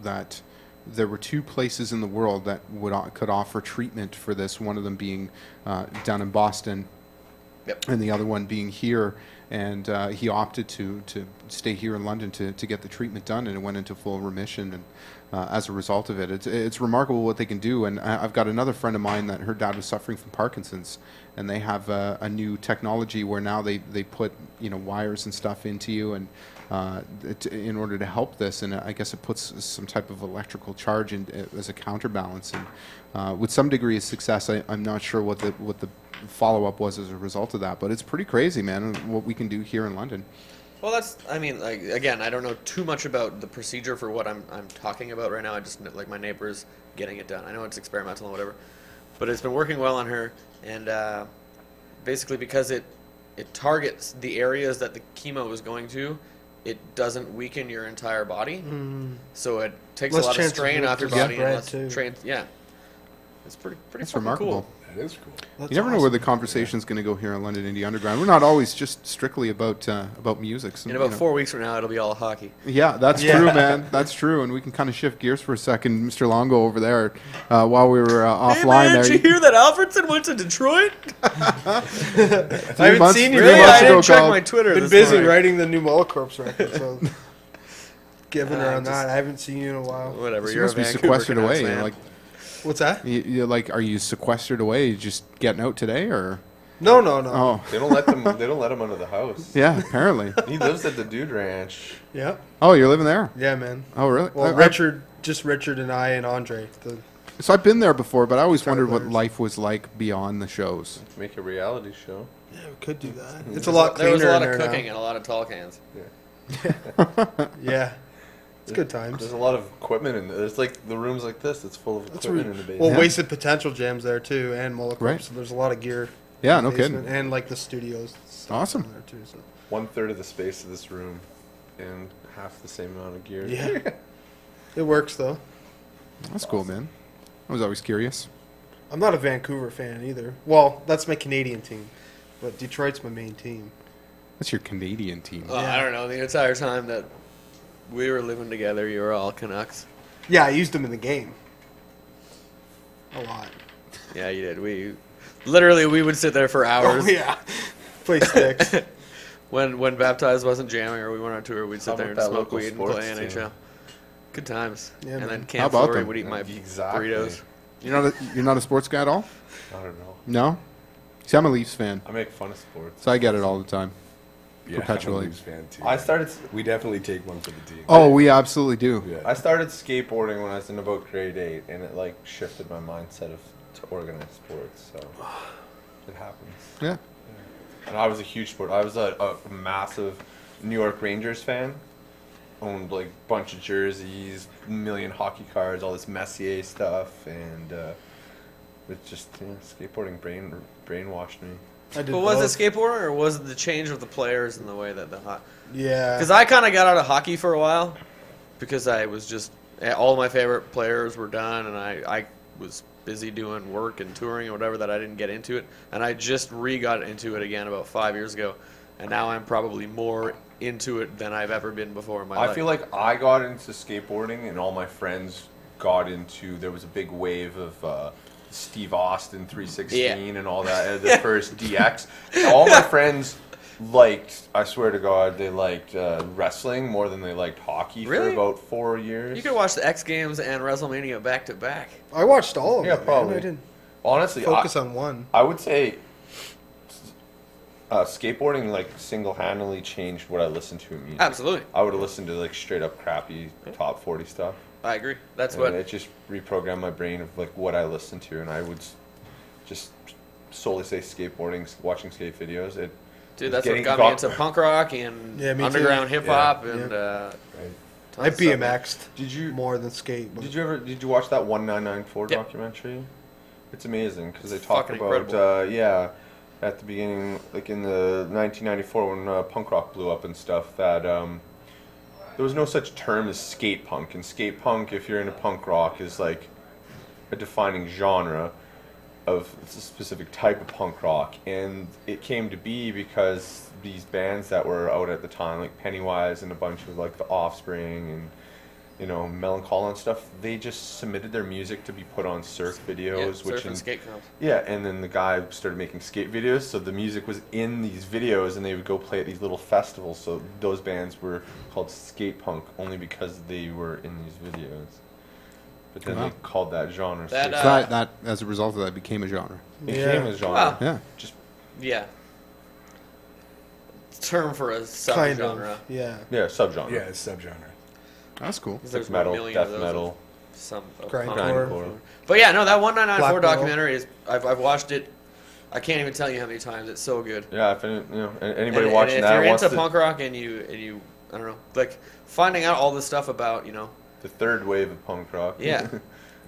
that there were 2 places in the world that could offer treatment for this, one of them being down in Boston, and the other one being here. And he opted to stay here in London to get the treatment done, and it went into full remission. And as a result of it, it's remarkable what they can do. And I've got another friend of mine that her dad was suffering from Parkinson's, and they have a new technology where now they put wires and stuff into you, and in order to help this, and I guess it puts some type of electrical charge in as a counterbalance. And with some degree of success, I'm not sure what the follow-up was as a result of that, but it's pretty crazy, man, what we can do here in London. Well, again, I don't know too much about the procedure for what I'm talking about right now. I just like my neighbor's getting it done. I know it's experimental and whatever, but it's been working well on her, and basically because it targets the areas that the chemo is going to, it doesn't weaken your entire body, so it takes Less a lot of chance strain of off your body and spread, less too. strain. Yeah, it's pretty That's fucking remarkable. cool. That is cool. That's You never know where the conversation's going to go here in London Indie Underground. We're not always just strictly about music. In about 4 weeks from now, it'll be all hockey. Yeah, that's true, man. That's true. And we can kind of shift gears for a second. Mr. Longo over there, while we were offline Hey man, there. did you hear that Alfredson went to Detroit? I haven't seen you. Really? Really, I didn't check my Twitter. Been this busy morning. writing the new Mollicorpse record, so giving her on just- that. I haven't seen you in a while. Whatever. You You're must a be Vancouver sequestered Canucks away. fan. What's that? You like, are you sequestered away? You just getting out today, or? No. Oh, They don't let them. They don't let him under the house. yeah, apparently. He lives at the Dude Ranch. Yeah. Oh, you're living there? Yeah, man. Oh, really? Well, Richard and I and Andre. So I've been there before, but I always wondered what players. life was like beyond the shows. Make a reality show. Yeah, we could do that. It's a lot There cleaner was a lot in of there cooking now. and a lot of tall cans. Yeah. It's good times. There's a lot of equipment in there. There's like the rooms like this. It's full of That's equipment really, in the basement. well, Yeah. Wasted Potential Jams there too, and Moloch. Right. So there's a lot of gear. Yeah, in no the kidding. basement, and like the studios. Stuff Awesome. down there too. So. 1/3 of the space of this room, and half the same amount of gear. Yeah. It works though. That's cool, man. I was always curious. I'm not a Vancouver fan either. Well, that's my Canadian team, but Detroit's my main team. That's your Canadian team. I don't know. The entire time that we were living together, you were all Canucks. Yeah, I used them in the game. A lot. Yeah, you did. We would sit there for hours. Oh yeah. Play sticks. When Baptized wasn't jamming or we went on tour, we'd How sit there and about that smoke local weed and sports play team? NHL. Good times. Yeah, and man. then How Camp about Flory them? would eat my Exactly. burritos. You're not a sports guy at all? I don't know. No? See, I'm a Leafs fan, I make fun of sports. so I get it all the time. Yeah, Perpetually. I'm a Leafs fan too. I started. We definitely take one for the team. Oh, we absolutely do. Yeah. I started skateboarding when I was in about grade 8, and it like shifted my mindset to organized sports. So it happens. Yeah. And I was a huge sport. I was a massive New York Rangers fan. Owned like a bunch of jerseys, a million hockey cards, all this Messier stuff, and it just skateboarding brainwashed me. I did But was both. it skateboarding or was it the change of the players and the way that the Yeah. Because I kind of got out of hockey for a while because I was just all my favorite players were done and I was busy doing work and touring or whatever that I didn't get into it, and I just got into it again about 5 years ago, and now I'm probably more into it than I've ever been before in my life. I feel like I got into skateboarding, and all my friends got into. There was a big wave of Steve Austin 316 and all that. The first DX. All my friends liked. I swear to God, they liked wrestling more than they liked hockey Really? for about 4 years. You could watch the X Games and WrestleMania back to back. I watched all of Yeah, them. probably. Man. I didn't Honestly, focus on one. I would say skateboarding like single-handedly changed what I listened to in music. Absolutely, I would have listened to like straight up crappy top 40 stuff. I agree. That's And what. it just reprogrammed my brain of like what I listened to, and I would just solely say skateboarding, watching skate videos. Dude, that's what got me into punk rock and Yeah, me too. underground hip hop Yeah. and. I tons of stuff. BMX'd Did you more than skate. But Did you watch that 1994 Yep. documentary? It's amazing because they It's talk fucking about incredible. at the beginning, like in the 1994 when punk rock blew up and stuff, that there was no such term as skate punk. And skate punk, if you're into punk rock, is like a defining genre of it's a specific type of punk rock, and it came to be because these bands that were out at the time, like Pennywise and a bunch of like the Offspring and Melancholia and stuff, they just submitted their music to be put on surf videos, Yeah, which surf and skate comps. yeah, and then the guy started making skate videos, so the music was in these videos, and they would go play at these little festivals. So those bands were called skate punk only because they were in these videos. But then Wow. they called that genre. That, skate So that, as a result of that, became a genre. It became a genre. Wow. Yeah. Just Yeah. Term for a kind subgenre. of. Yeah. yeah, subgenre. Yeah, it's subgenre. That's cool. There's Like a metal, million death of those metal. of Some of Grindcore. punk. Grindcore. But yeah, no, that 1994 Black metal. documentary is. I've watched it. I can't even tell you how many times. It's so good. Yeah, if anybody And watching if that you're wants into to, punk rock and you I don't know, like finding out all this stuff about the third wave of punk rock. yeah.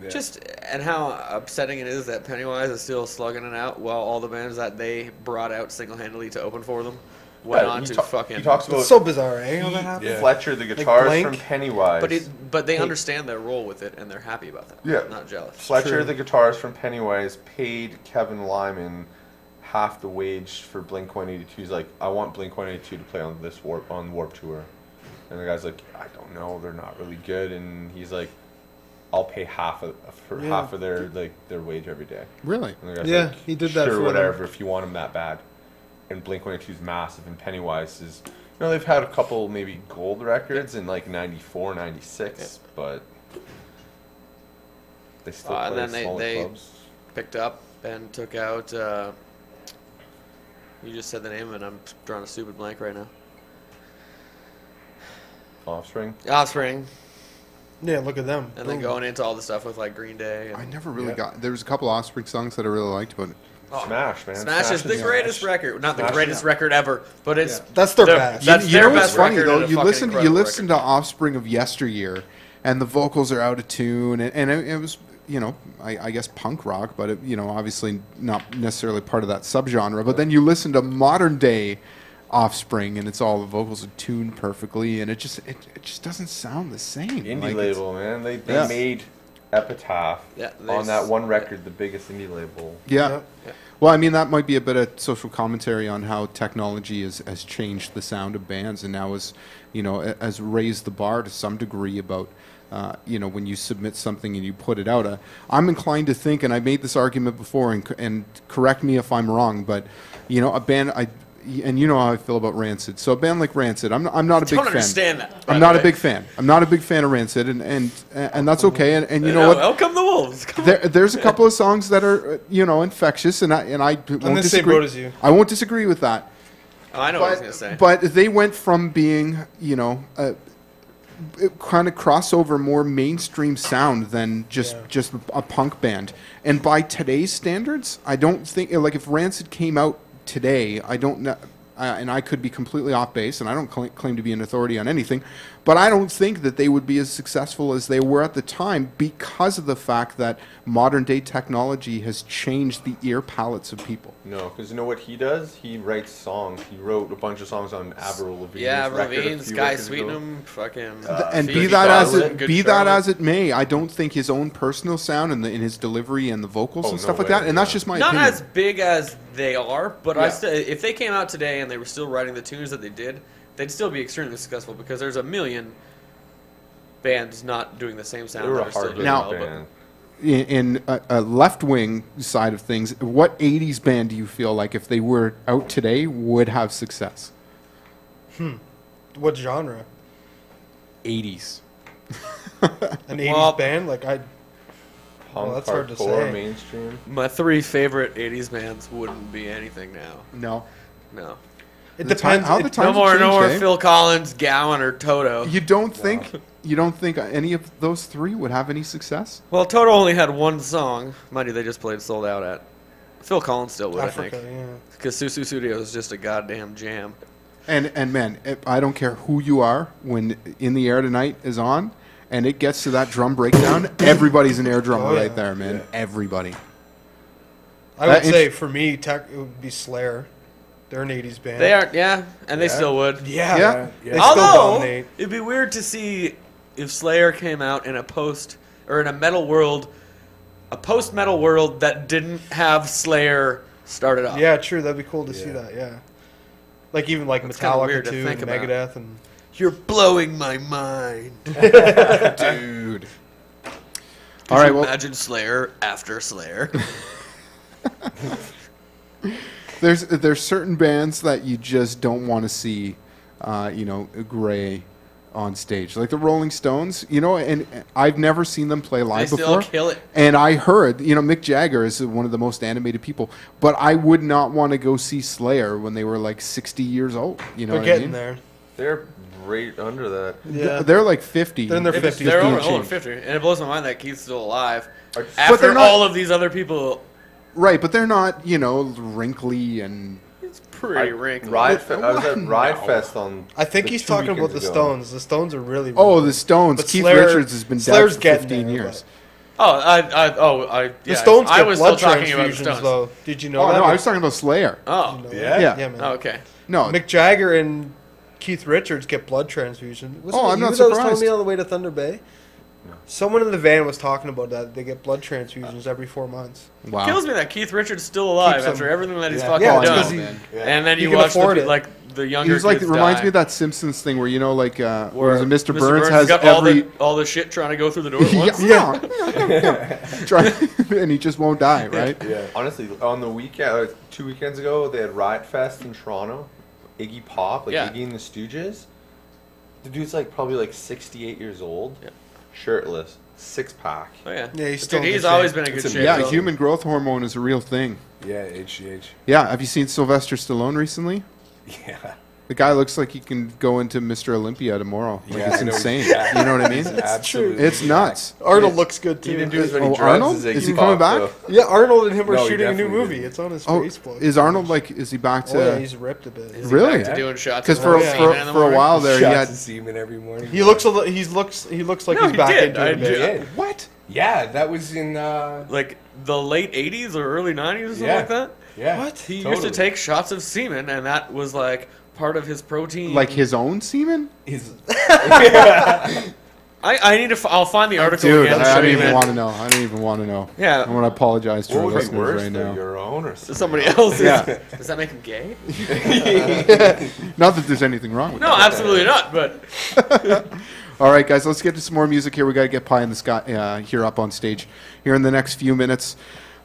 Yeah. Just and how upsetting it is that Pennywise is still slugging it out while all the bands that they brought out single-handedly to open for them went Yeah, on he to ta- fucking. He talks about It's so bizarre, eh? How that happened? Yeah. Fletcher, the guitarist Blink. from Pennywise. but they understand their role with it and they're happy about that. Yeah. Not jealous. Fletcher, True. the guitarist from Pennywise, paid Kevin Lyman half the wage for Blink-182. He's like, I want Blink-182 to play on this Warp tour, and the guy's like, I don't know, they're not really good, and he's like, I'll pay half of their wage every day. Really? And the guy's Yeah, like, he did that Sure, for whatever, them. if you want him that bad. And Blink-182 is massive, and Pennywise is, they've had a couple maybe gold records in like 94, 96, but They still And play then smaller they clubs. picked up and took out. You just said the name, and I'm drawing a stupid blank right now. Offspring. Offspring, Yeah, look at them. and then going into all the stuff with like Green Day. I And never really got. There was a couple Offspring songs that I really liked, but Smash, man. Smash is the greatest record, not the Smash, greatest record ever, but it's That's their best. That's you their know what's best funny record. though? and a You fucking listen incredible to record. Offspring of yesteryear, and the vocals are out of tune, and it was, you know, I guess punk rock, but it, you know, obviously not necessarily part of that subgenre. But then you listen to modern day Offspring, and it's all the vocals are tuned perfectly, and it just doesn't sound the same. Indie Like, label, man. They Yeah. made Epitaph Yeah, on that one record, the biggest indie label. Yeah. Yep. Well, I mean, that might be a bit of social commentary on how technology has changed the sound of bands, and now has raised the bar to some degree about, when you submit something and you put it out. I'm inclined to think, and I made this argument before, and correct me if I'm wrong, but, a band, and you know how I feel about Rancid. So a band like Rancid, I'm not a big Don't fan. understand that. by I'm the not a way. big fan. I'm not a big fan of Rancid, and that's okay. And you know No, what? Out come the wolves. Come on. There's a couple of songs that are infectious, and I won't the same disagree. boat as you. I won't disagree with that. Oh, I know what I was gonna say. But they went from being kind of crossover, more mainstream sound than just a punk band. And by today's standards, I don't think like if Rancid came out today, I don't know. And I could be completely off base, and I don't claim to be an authority on anything, but I don't think that they would be as successful as they were at the time because of the fact that modern day technology has changed the ear palates of people. No, because you know what he does? He writes songs. He wrote a bunch of songs on Avril Lavigne's Yeah, record a Ravine, few Sky records ago. Sweetenham, fucking. And Phoebe be that as Charlotte, it Good be that Charlotte. as it may, I don't think his own personal sound and in his delivery and the vocals Oh, and no stuff like way, that. And that's yeah. just my Not opinion. as big as they are, but Yeah. if they came out today and they were still writing the tunes that they did, they'd still be extremely successful because there's a million bands not doing the same sound They were that a are still hard doing Now- well. band. In a left wing side of things, what '80s band do you feel like if they were out today would have success? What genre? '80s. An 80s Well- band? Like, Punk, Well, that's hard to hardcore, say. mainstream. My three favorite '80s bands wouldn't be anything now. No. No, it The time- depends. how the It- time- no Times more, have no more changed, eh? Phil Collins, Gowan, or Toto. You don't think any of those three would have any success? Well, Toto only had one song. Mind you, they just played Sold Out at. Phil Collins still would, Africa, I think, yeah. because Susu Studio is just a goddamn jam. And man, I don't care who you are when In the Air Tonight is on and it gets to that drum breakdown, everybody's an air drummer Oh, yeah. right there, man. Everybody. I would int- say for me, it would be Slayer. They're an 80s band. They are, yeah, and they still would. Yeah. Yeah. They still Although dominate. it'd be weird to see if Slayer came out in a metal world, a post metal world that didn't have Slayer started off. Yeah, true. That'd be cool to see that. Yeah. Like even like That's kinda Metallica weird to too, think and about. Megadeth, and You're blowing my mind. Dude. All right, well, Imagine Slayer after Slayer. there's certain bands that you just don't want to see, gray on stage, like the Rolling Stones. And I've never seen them play live They still before. kill it. And I heard, Mick Jagger is one of the most animated people, but I would not want to go see Slayer when they were like 60 years old. You know they're what getting I mean? there. They're right under that. Yeah. They're like 50. They're in their They're 50s. over, being over changed. 50, and it blows my mind that Keith's still alive. But After they're not- all of these other people, Right, but they're not, wrinkly and... it's pretty wrinkly. I was at No. Ride Fest on. I think like, he's 2 talking about weekends the ago. Stones. The Stones are really. Oh, the Stones. But Keith Slayer- Richards has been Slayer's dead for getting 15 there, years. Yeah. The Stones I get was blood still talking about the transfusions, Stones. though. Did you know Oh, that? no, I was talking about Slayer. Oh, You know Yeah? that? Yeah. Yeah, man. oh, okay. No, Mick Jagger and Keith Richards get blood transfusion. Wasn't Oh, it I'm you not that was surprised. telling me on the way to Thunder Bay? Someone in the van was talking about that. They get blood transfusions every 4 months. wow. Kills me that Keith Richards is still alive Keeps him- after everything that he's Yeah. fucking Yeah, it's done. 'cause he- And then he you can watch afford it. the younger He's like, it kids reminds die. me of that Simpsons thing where, what Where is it, Mr. Burns has got every... all the shit trying to go through the door at once. Try, and he just won't die, right? Yeah. Honestly, on the weekend, 2 weekends ago, they had Riot Fest in Toronto. Iggy Pop, like Yeah. Iggy and the Stooges. The dude's like probably like 68 years old, Yeah. shirtless, 6-pack. Oh yeah. Yeah, he's still in He's good always shape. been in good It's shape. Yeah, amazing. human growth hormone is a real thing. Yeah, HGH. Yeah, have you seen Sylvester Stallone recently? Yeah. The guy looks like he can go into Mr. Olympia tomorrow. Like, Yeah, it's I know. insane. Yeah. You know what I mean? Absolutely. It's nuts. Arnold looks good too. He didn't do as many Oh, drugs Arnold? as Iggy Is he Pop, coming back? though. Yeah, Arnold and him are No, he shooting a new definitely movie. didn't. It's on his Oh, Facebook. is Arnold like? Is he back to? Oh yeah, he's ripped a bit. Is he Really? back to doing shots? Because of for, semen in the for a morning? while there, he Shots had. of semen every morning. He looks like No, he's he back did. into I it a bit. did. did. What? Yeah, that was in. Like the late '80s or early '90s or something Yeah. like that. Yeah. What? He used totally. to take shots of semen, and that was like part of his protein. Like his own semen? His, I need to. I'll find the article Dude, again. I to show don't you, even man. want to know. I don't even want to know. Yeah. I want to apologize to What our would be listeners worse right than now. your own or To somebody else's. Yeah. Does that make him gay? Not that there's anything wrong with No, that. absolutely not. But All right, guys, let's get to some more music here. We got to get Pie in the Sky here up on stage here in the next few minutes.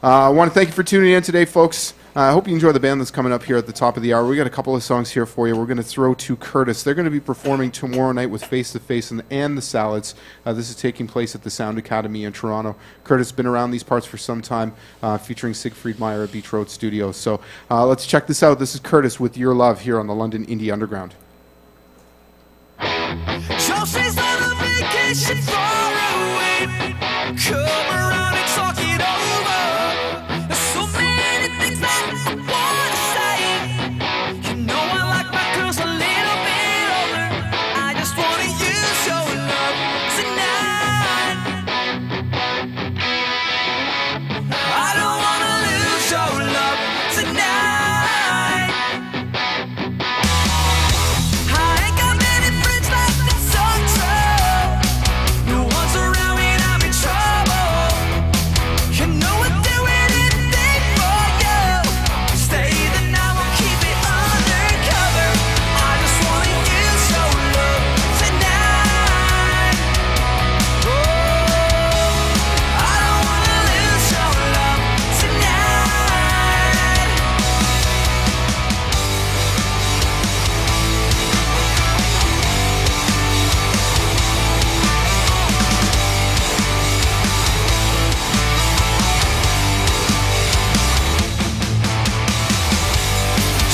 I want to thank you for tuning in today, folks. I hope you enjoy the band that's coming up here at the top of the hour. We got a couple of songs here for you. We're going to throw to Curtis. They're going to be performing tomorrow night with Face to Face and the Salads. This is taking place at the Sound Academy in Toronto. Curtis has been around these parts for some time, featuring Siegfried Meyer at Beach Road Studios. So let's check this out. This is Curtis with Your Love here on the London Indie Underground. Chelsea's on a vacation far away. Come around and talk it over. There's so many things that I wanna say. You know I like my girls a little bit older. I just wanna use your love tonight. I don't wanna lose your love tonight. I ain't got many friends left to talk to. No one's around when I'm in trouble. You know I'd do anything for you. Stay the night, we'll keep it undercover. I just wanna use your love tonight. Oh, I don't wanna lose your love tonight.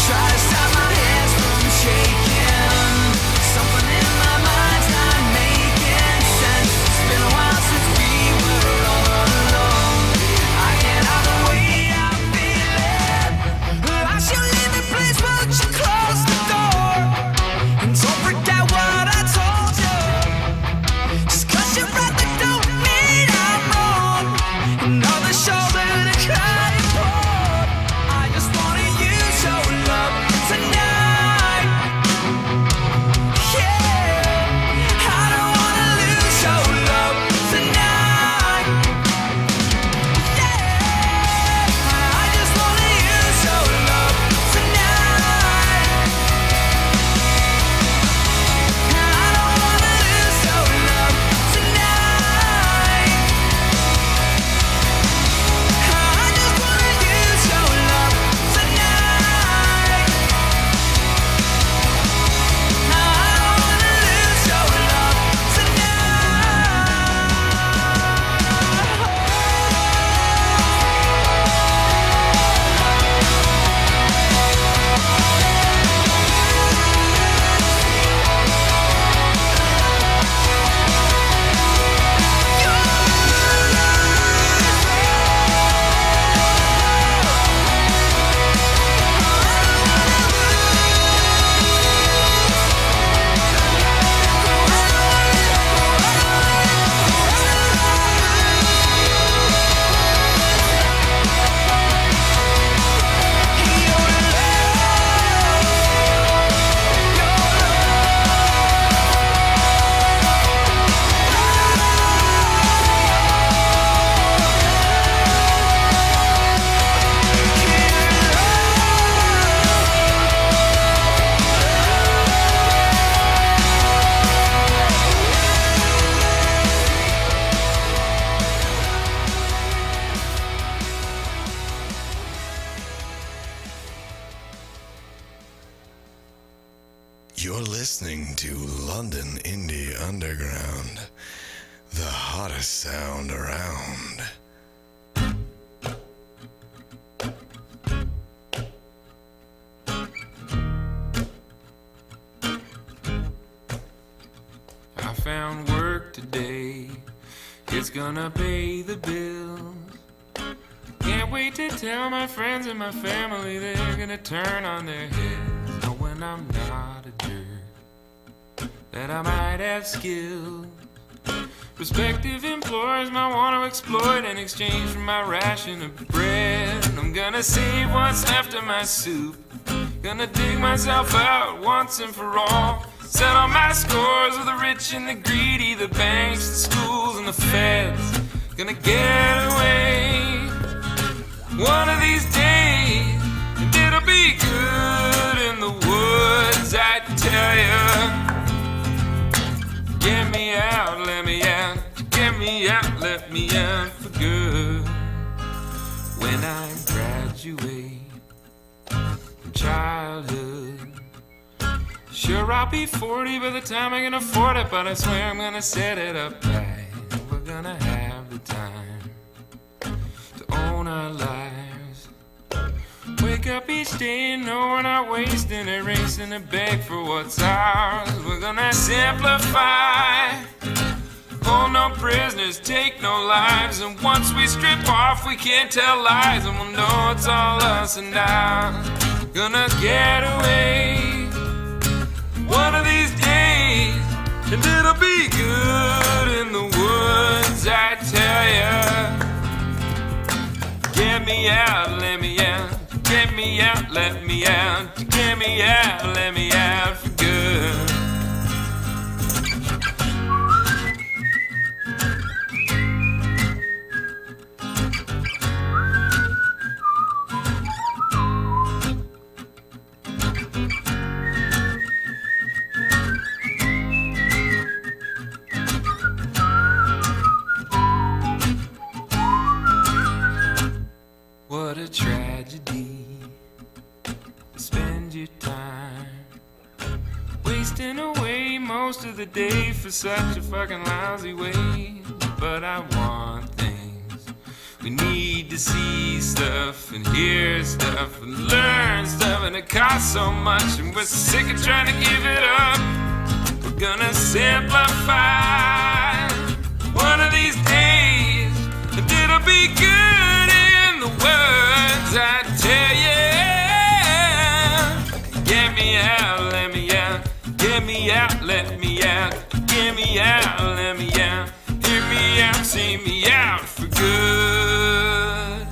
Try to stop my hands from shaking. Something in my mind's not making sense. It's been a while since we were all alone. I can't hide the way I'm feeling. I should leave the place, but you close the door. And don't forget what I told you. Just 'cause you're right, that don't mean I'm wrong. Another shoulder to cry upon. I just wanna use your love tonight. Yeah, I don't wanna lose your love tonight. Yeah, I just wanna use your love tonight. I don't wanna lose your love tonight. I just wanna use your love tonight. I don't wanna lose your love You're listening to London Indie Underground. The hottest sound around. I found work today. It's gonna pay the bills. Can't wait to tell my friends and my family they're gonna turn on their heads. Knowing I'm not a jerk, that I might have skills. Prospective employers might want to exploit in exchange for my ration of bread. I'm gonna save what's left of my soup. Gonna dig myself out once and for all. Settle my scores with the rich and the greedy, the banks, the schools, and the feds. Gonna get away one of these days, and it'll be good in the woods, I tell ya. Get me out, let me out. Get me out, let me out for good. When I graduate from childhood, sure, I'll be 40 by the time I can afford it, but I swear I'm gonna set it up right. We're gonna have the time to own our lives. Wake up each day and know we're not wasting it, racing to beg for what's ours. We're gonna simplify, hold no prisoners, take no lives. And once we strip off, we can't tell lies, and we'll know it's all us and now. Gonna get away one of these days, and it'll be good in the woods, I tell ya. Get me out, let me out. Get me out, let me out. Get me out, let me out for good. What a tragedy. Spend your time wasting away most of the day for such a fucking lousy wage. But I want things. We need to see stuff and hear stuff and learn stuff, and it costs so much, and we're sick of trying to give it up. We're gonna simplify one of these days, and it'll be good in the words, I tell you. Get me out, let me out. Get me out, let me out. Get me out, let me out. Hear me out, see me out for good.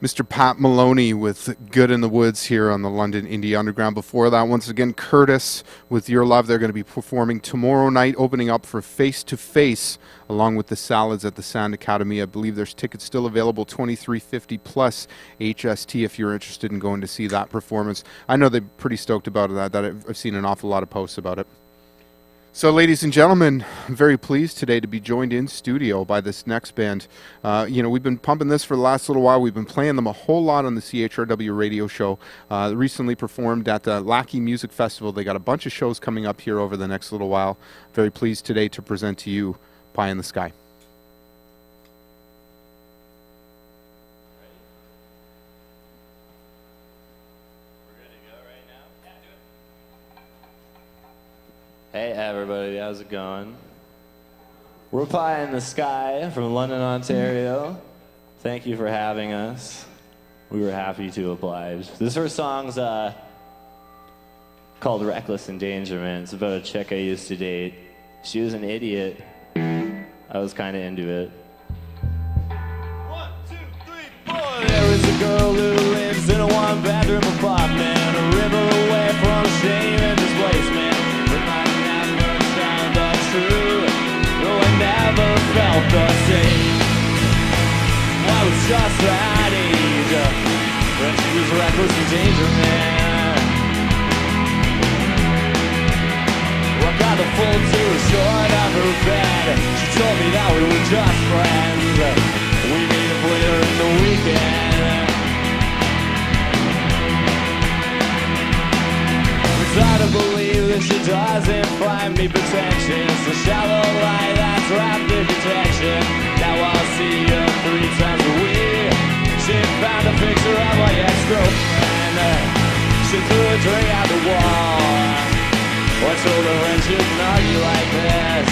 Mr. Pat Maloney with Good in the Woods here on the London Indie Underground. Before that, once again, Curtis with Your Love. They're going to be performing tomorrow night, opening up for Face to Face, along with the Salads at the Sound Academy. I believe there's tickets still available, $23.50 plus HST if you're interested in going to see that performance. I know they're pretty stoked about that. I've seen an awful lot of posts about it. So, ladies and gentlemen, I'm very pleased today to be joined in studio by this next band. We've been pumping this for the last little while. We've been playing them a whole lot on the CHRW radio show. Recently performed at the Lackey Music Festival. They got a bunch of shows coming up here over the next little while. Very pleased today to present to you Pie in the Sky. Hey everybody, how's it going? We're Pie in the Sky from London, Ontario. Thank you for having us. We were happy to oblige. This first song's called Reckless Endangerment. It's about a chick I used to date. She was an idiot. I was kind of into it. 1, 2, 3, 4. There is a girl who lives in a one-bedroom apartment, a river away from shame and displacement. Never felt the same. I was just that age when she was reckless endangerment. I got the full too short of her bed. She told me that we were just friends. We made up later in the weekend. 'Cause I she doesn't find me pretentious. A shallow light that's wrapped in protection. Now I'll see her 3 times a week. She found a picture of my ex-girlfriend. She threw a drink out the wall. I told her I shouldn't argue like this.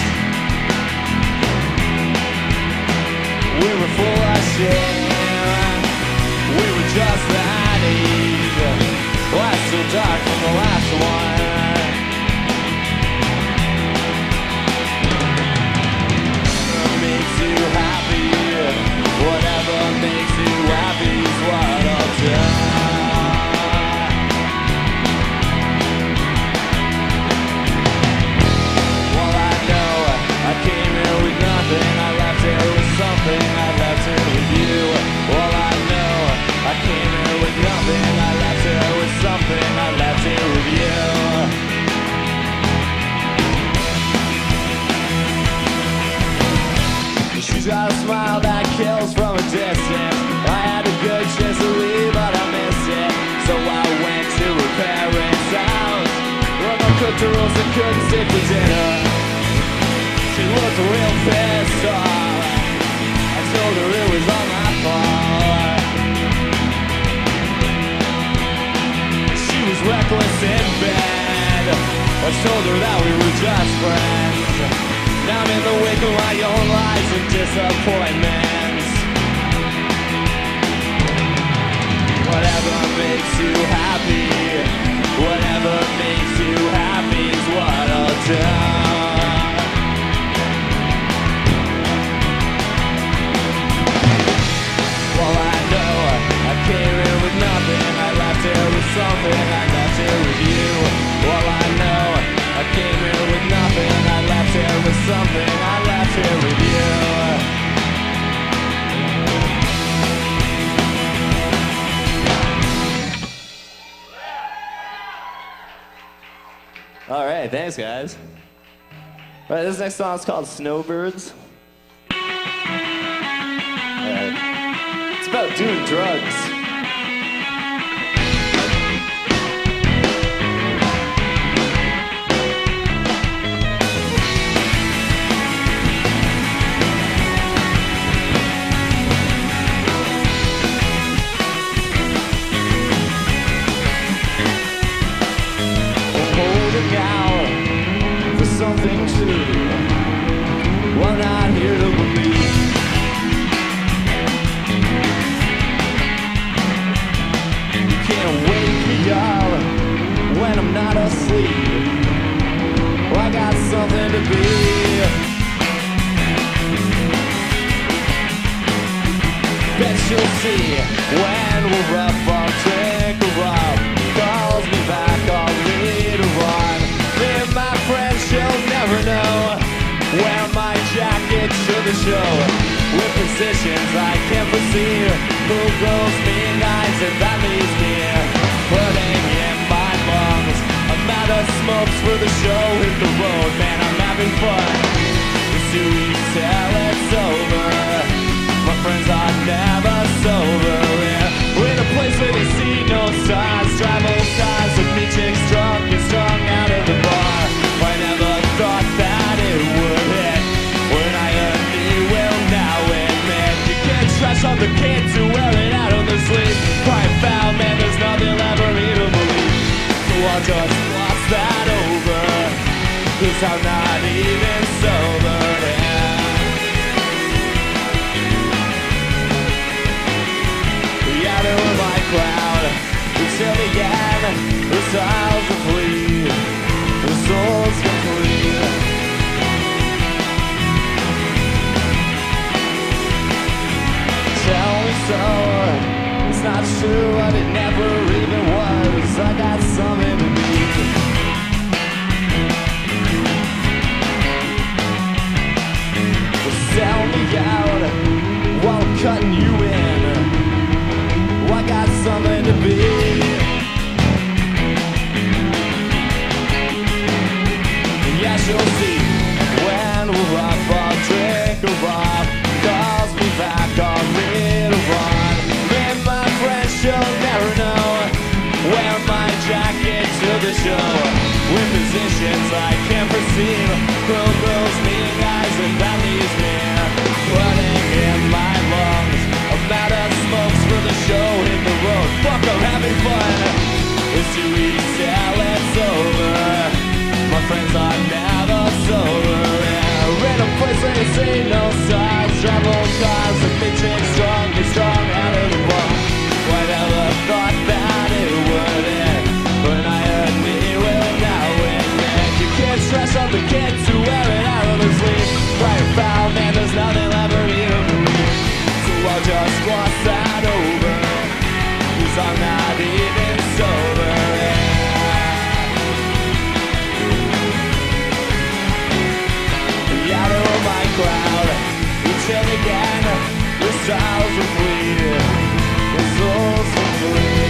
We were full of shit. We were just that age. Why so dark from the last one? What makes you happy? Whatever makes you happy is what I'll do. Well, I know I came here with nothing. I left here with something. I left here with you. Well, I know I came here with nothing. I left here with something. I left here with you. She's got a smile that kills from a distance. I had a good chance to leave, but I missed it. So I went to her parents' house. Mama cooked her roast and couldn't sit for dinner. She looked real pissed off. I told her it was all my fault. She was reckless in bed. I told her that we were just friends. Now I'm in the wake of my own lies and disappointments. Whatever makes you happy, whatever makes you happy is what I'll do. Well, I know I came here with nothing. I left here with something. I left here with you. Well, I know I came here with nothing. I left here with something. I left here with you. All right, thanks, guys. All right, this next song is called Snowbirds. It's about doing drugs. Something true, well, not here to believe. You can't wake me up when I'm not asleep. Well, I got something to be. Bet you'll see when we're up, I'll drink her up. Calls me back, I'll lead her on. My friend, she'll never know. Wear my jacket to the show. With positions I can't foresee. Who goes mean guys and that leaves me putting in my lungs. I'm out of smokes for the show. Hit the road, man, I'm having fun. It's too easy till it's over. My friends are never sober. We're in a place where they see no stars. Travel cars with me chicks drunk and strung out of the bar. I never thought that it would hit. When I heard me, well, now admit you can't trash on the kids who wear it out on their sleeve. Crying foul, man, there's nothing left for me to believe. So I'll just gloss that over, 'cause I'm not even sober. Yeah, they were my crowd until the end. The styles are flee. The soul's complete. Tell me so. It's not true, but it never even was. I got something to be. Well, sell me out while I'm cutting you in. Well, I got something to be. Yes, you'll see when we're up, I'll drink her up. Calls me back on later on. And my friends, she'll never know. Wear my jacket to the show. With position again. Your styles are free, your souls are free.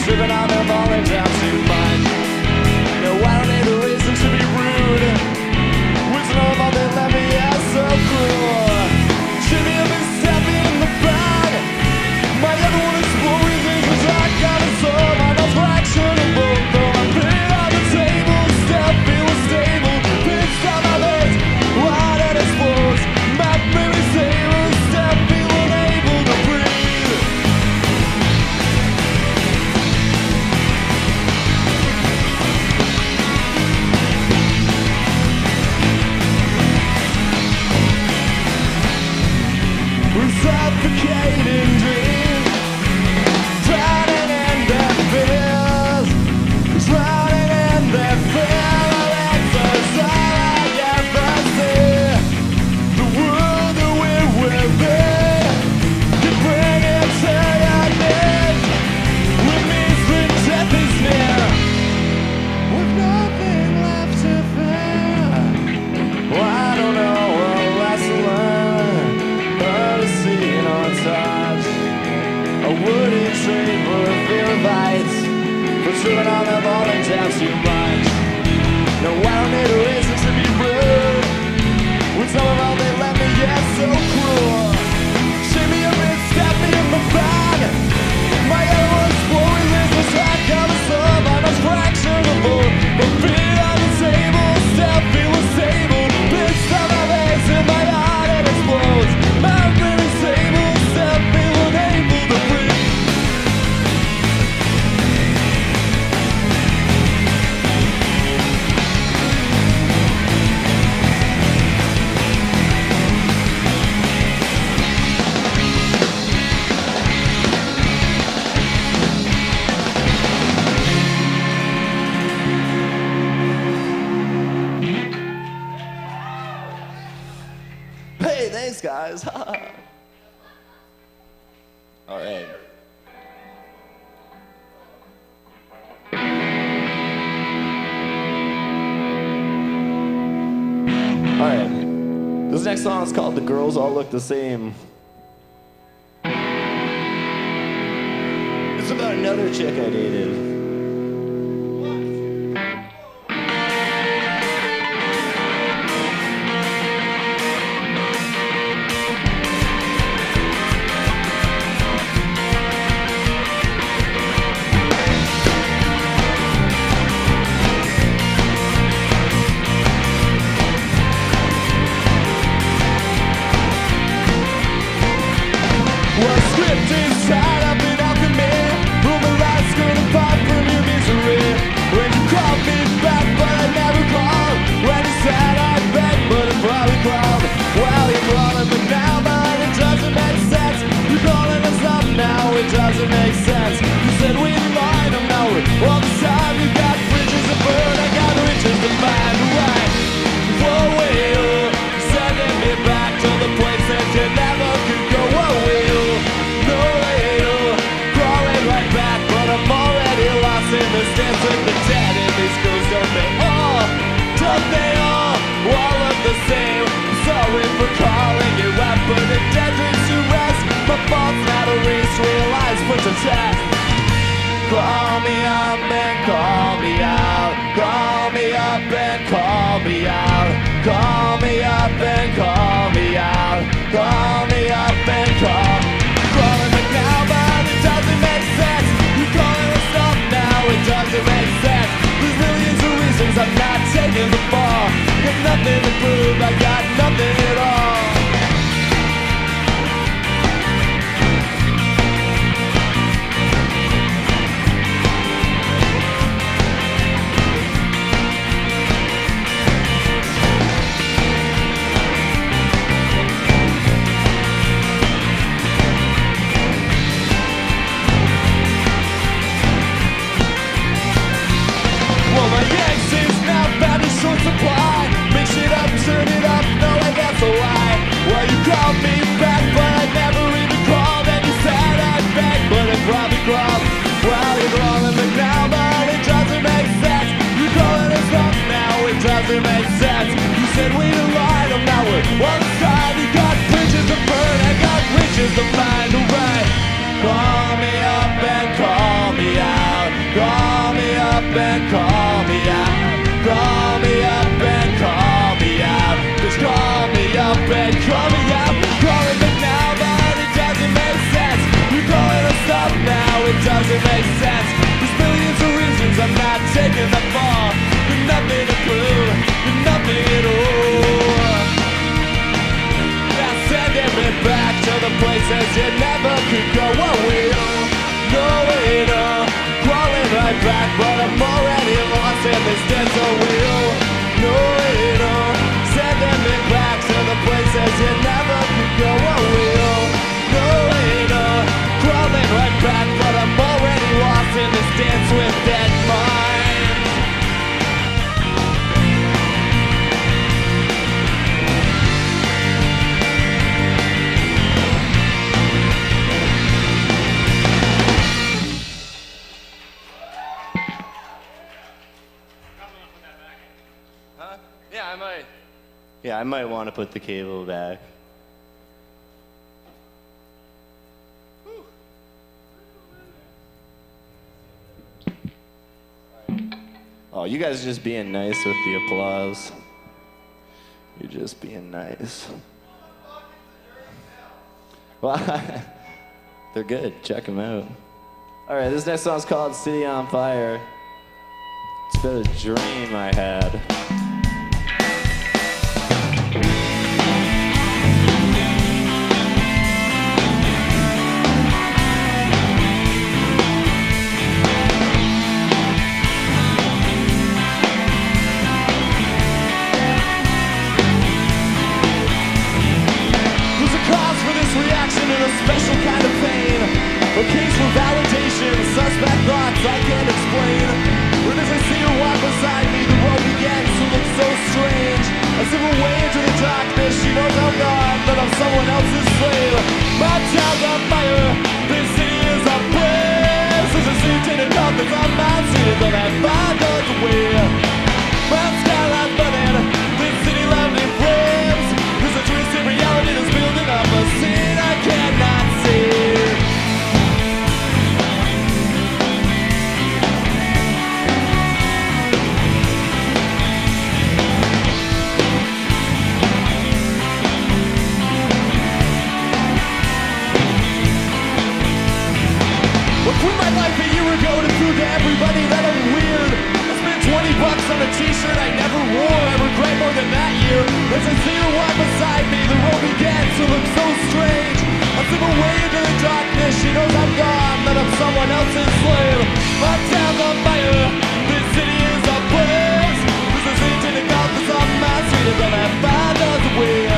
Tripping on them all suffocating dreams, drowning in their fears, drowning in their fears. That's all I ever see. The world that we're within, you bring it to your knees. With means death is near, with nothing left to fear. Well, I don't know what lesson learned, but a scene on touch, I wouldn't trade for a fear of heights, for chewing on the ball and down too much. No, I don't need a reason to be rude. With some of all they let me, yeah, so cruel. Shake me up and stab me in the back. My elbows blowing this was track on the sun. I'm a fraction of more. But feet on the table, step feeling stable. Pissed on my legs and my heart it explodes. I'm feeling stable, step feeling able to breathe. Hey, thanks, guys. All right. All right. This next song is called "The Girls All Look the Same." It's about another chick I dated. Well, script is tied up in alchemy. All my life's gonna pop from your misery. When you called me back, but I never called. When you said I begged, but I probably called. Well, you're calling me now, but it doesn't make sense. You're calling us up now, it doesn't make sense. You said we lied, I'm now all the time. You got bridges to burn, I got riches to find. Right? Whoa, wait, sending me back to the place that you never could go. Whoa, wait. I'm already lost in this dance with the dead. And these girls, don't they all look the same? Sorry for calling you up, but the dead dreams to rest. My fault's not a race, realize, put to test. Call me up and call me out. Call me up and call me out. Call me up and call me out. Call me up and call. Calling me now, but it doesn't make sense. You're calling us up now, it doesn't make sense. There's millions of reasons I'm not taking the fall. Got nothing to prove, I got nothing at all. Well, my ex is now found in short supply. Mix it up Yeah, I might want to put the cable back. Oh, you guys are just being nice with the applause. You're just being nice. Well, they're good. Check them out. All right, this next song's called City on Fire. It's about a dream I had. A special kind of pain, a case for validation, suspect thoughts I can't explain. But as I see her walk beside me, the world begins to look so strange. I slip away into the darkness, she knows I'm gone, that I'm someone else's slave. My town's on fire, this city is a place. There's a sea-tainted cup that's on my street, and that 5 doors away. My skyline's burning, this city left in flames. There's a twisted reality that's building up a scene I cannot see. Well, quit my life a year ago to prove to everybody that I'm weird. I spent $20 on a t-shirt I never wore. I regret more than that year. As I see her walk beside me, the road begins to look so strange. I slip away into the darkness, she knows I'm gone, that I'm someone else's slave. My town's on fire, this city is a place. There's a city-tainted cop that's on my street, and I'm 5 doors away.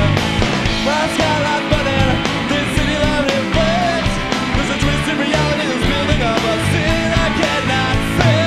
My skyline's burning, this city left in flames. There's a twisted reality that's building up a scene I cannot see.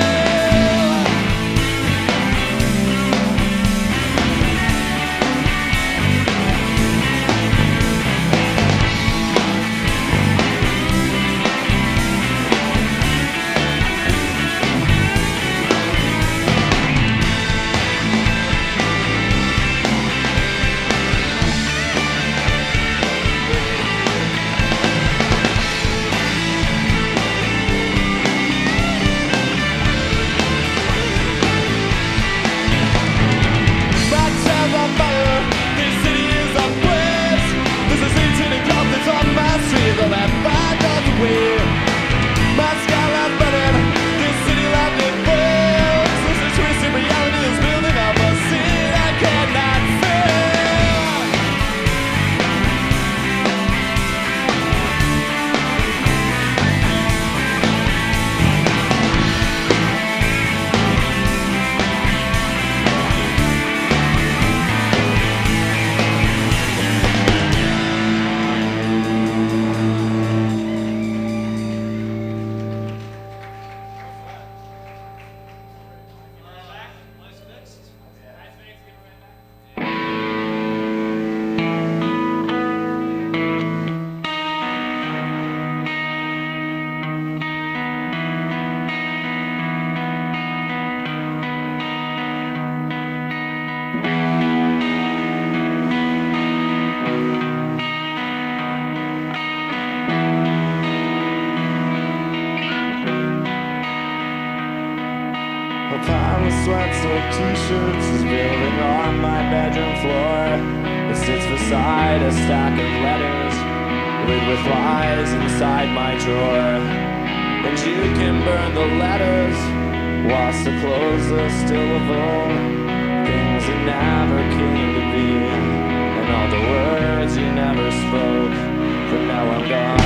Sweat-soaked t-shirts is building on my bedroom floor. It sits beside a stack of letters lit with lies inside my drawer. And you can burn the letters whilst the clothes are still of old. Things that never came to be, and all the words you never spoke, but now I'm gone.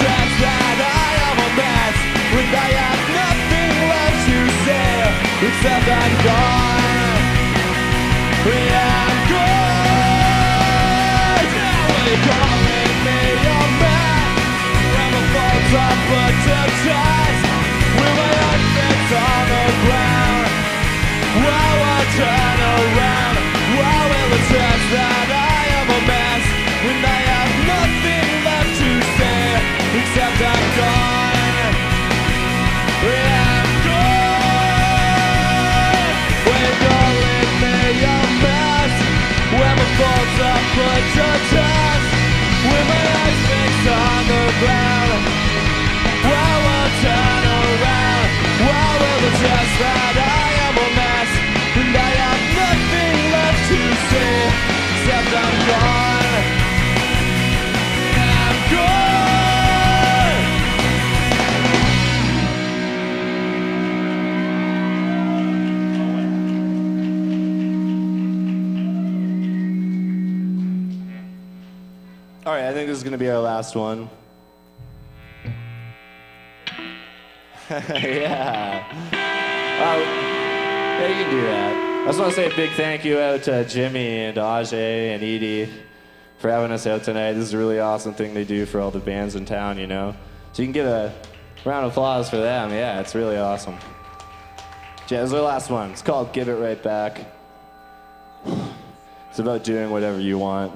sense that I am a mess when I have nothing left to say except I'm gone. Yeah, I'm gone. Now they calling me a man when my faults are put to test with my outfits on the ground. While I turn around, while will it sense that I am a mess when I have nothing left to say except I'm gone. Yeah, I'm gone. When calling me a mess, when my faults are put to test, with my eyes fixed on the ground. While I turn around, while will it sense that I am a mess and I have nothing left to say except I'm gone. I'm gone. All right, I think this is going to be our last one. Yeah. Yeah, you can do that. I just want to say a big thank you out to Jimmy and Ajay and Edie for having us out tonight. This is a really awesome thing they do for all the bands in town, you know. So you can give a round of applause for them. Yeah, it's really awesome. Yeah, this is our last one. It's called Give It Right Back. It's about doing whatever you want.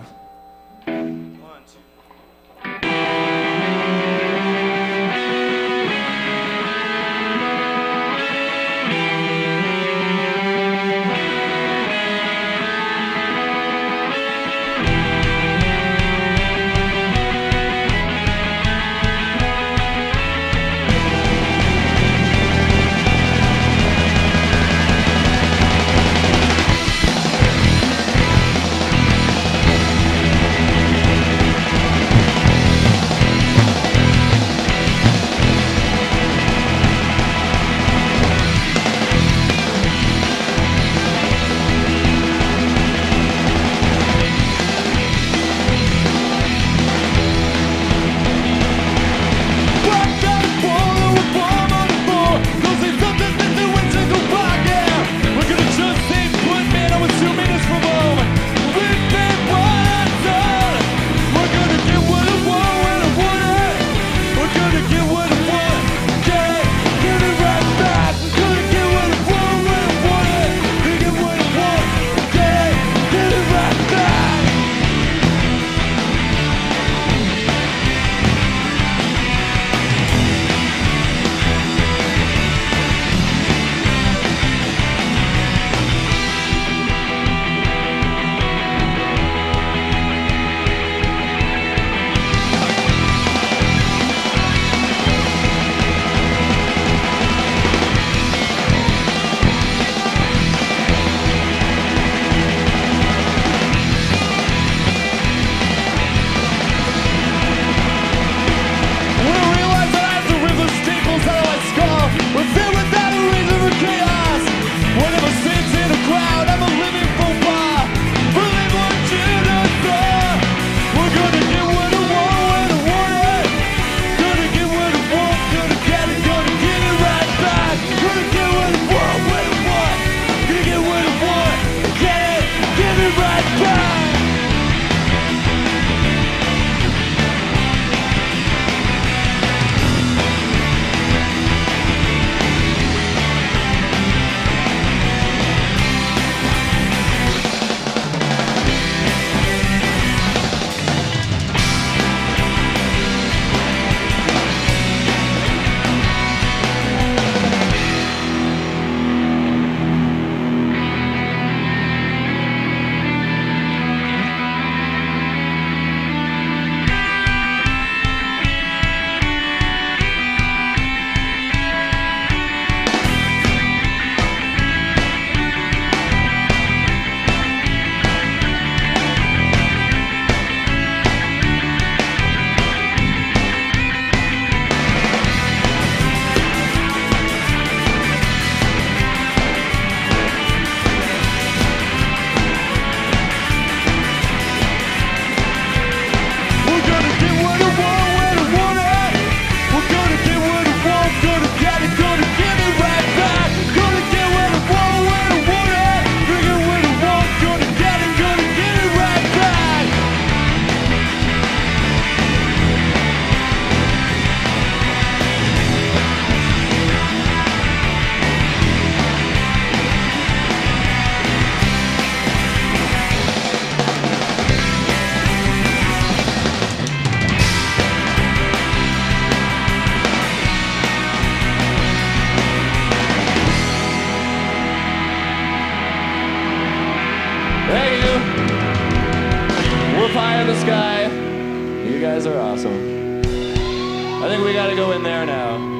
in there now.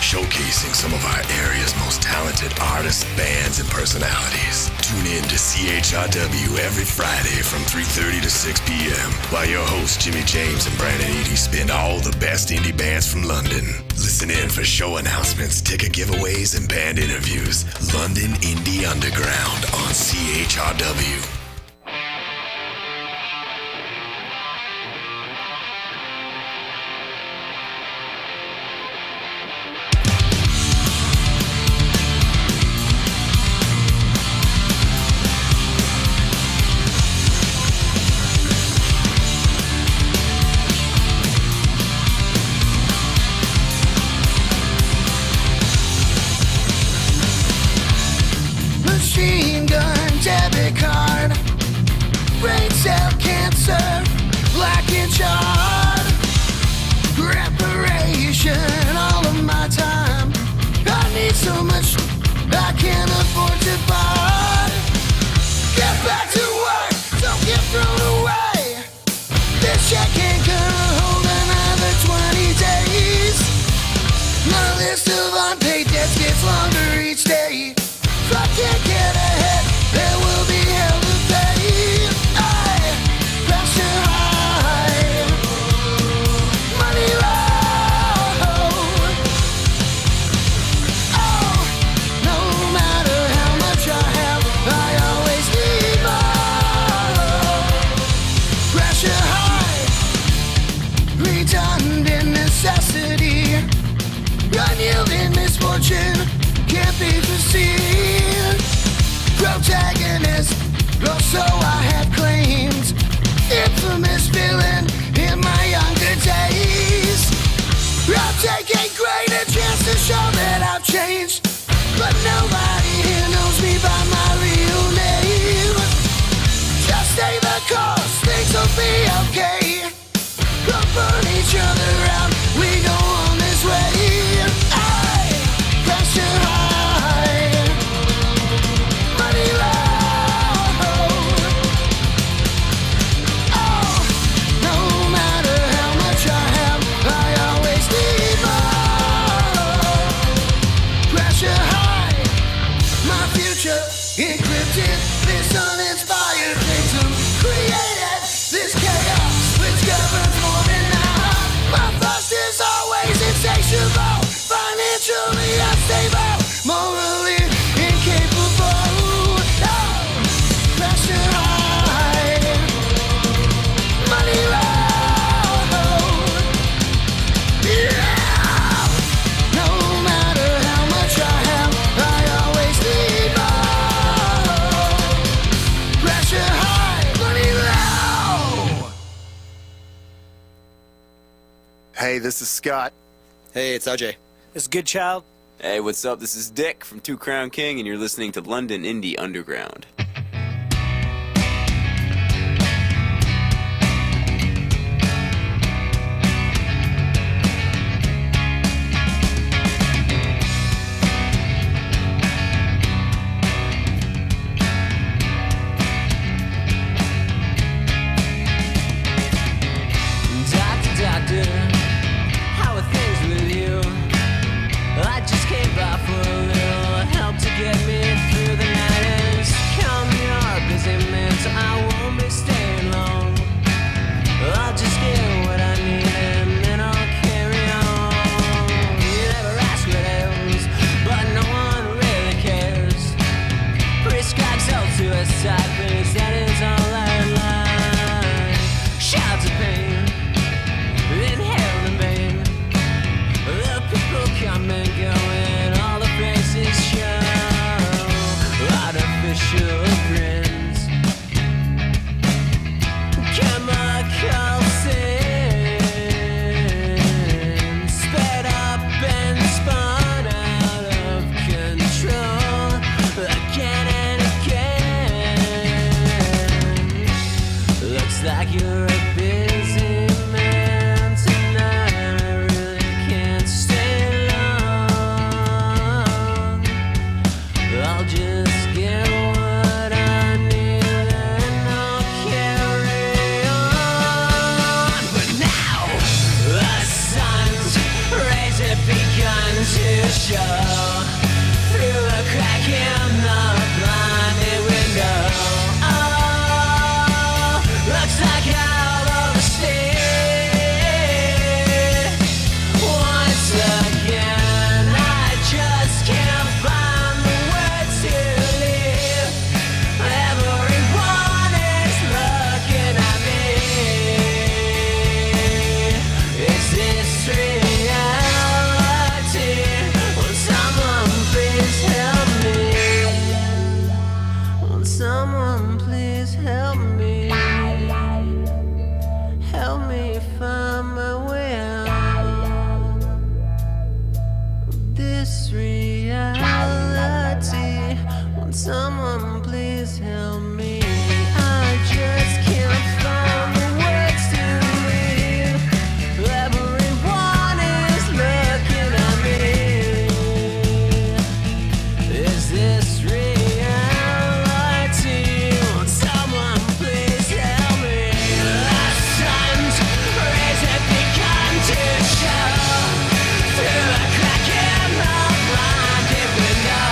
showcasing some of our area's most talented artists, bands, and personalities. Tune in to CHRW every Friday from 3:30 to 6 p.m. while your hosts Jimmy James and Brandon Eady spin all the best indie bands from London. Listen in for show announcements, ticket giveaways, and band interviews. London Indie Underground on CHRW. Machine gun, debit card, brain cell cancer, black and charred, reparation, all of my time. I need so much I can't afford to buy. Get back to work, don't get thrown away. This check ain't gonna hold another 20 days. My list of unpaid debts gets longer each day. If I can't get ahead, there will be hell to pay. Pressure high, money low. Oh, no matter how much I have, I always need more. Pressure high, redundant necessity, unyielding misfortune can't be foreseen. Protagonist, also I have claims, infamous villain in my younger days. I've taken greater chance to show that I've changed, but nobody here knows me by my real name. Just stay the course, things will be okay. We'll burn each other out, we go on this way. Hey, pressure high, money low. Oh, no matter how much I have, I always need more. Pressure high, my future encrypted. This uninspired victim created this chaos which governs more than now. My thirst is always insatiable, financially unstable, morally incapable. Oh, pressure high, money low. Yeah. No matter how much I have, I always need more. Pressure high, money low. Hey, this is Scott. Hey, it's Ajay. It's Good Child. Hey, what's up? This is Dick from Two Crown King, and you're listening to London Indie Underground. Doctor, how are things with you? I just came by for a little help to get me through the night. And come, you're a busy man, so I won't be staying long. I'll just get what I need and then I'll carry on. You never ask what ails, but no one really cares. Prescribed self-suicide pills, that is all I like. Shouts of pain, inhaled in vain. The people come and go and all the faces show artificial grins. Chemical sin sped up and spun out of control again and again. Looks like you're a busy man tonight. I really can't stay long. I'll just get what I need and I'll carry on. But now the sun's rays have begun to show through a crack in the blinded window. Oh, looks like I'll overstay. Once again, I just can't find the words to leave. Everyone is looking at me. Is this reality? Will someone please help me? Will someone please help me? Help me find my way out of this reality. Will someone please help me? I just can't find the words to leave. Everyone is looking at me. Is this reality? Will someone please help me? The sun's rays have begun to show through a crack in the blinded window.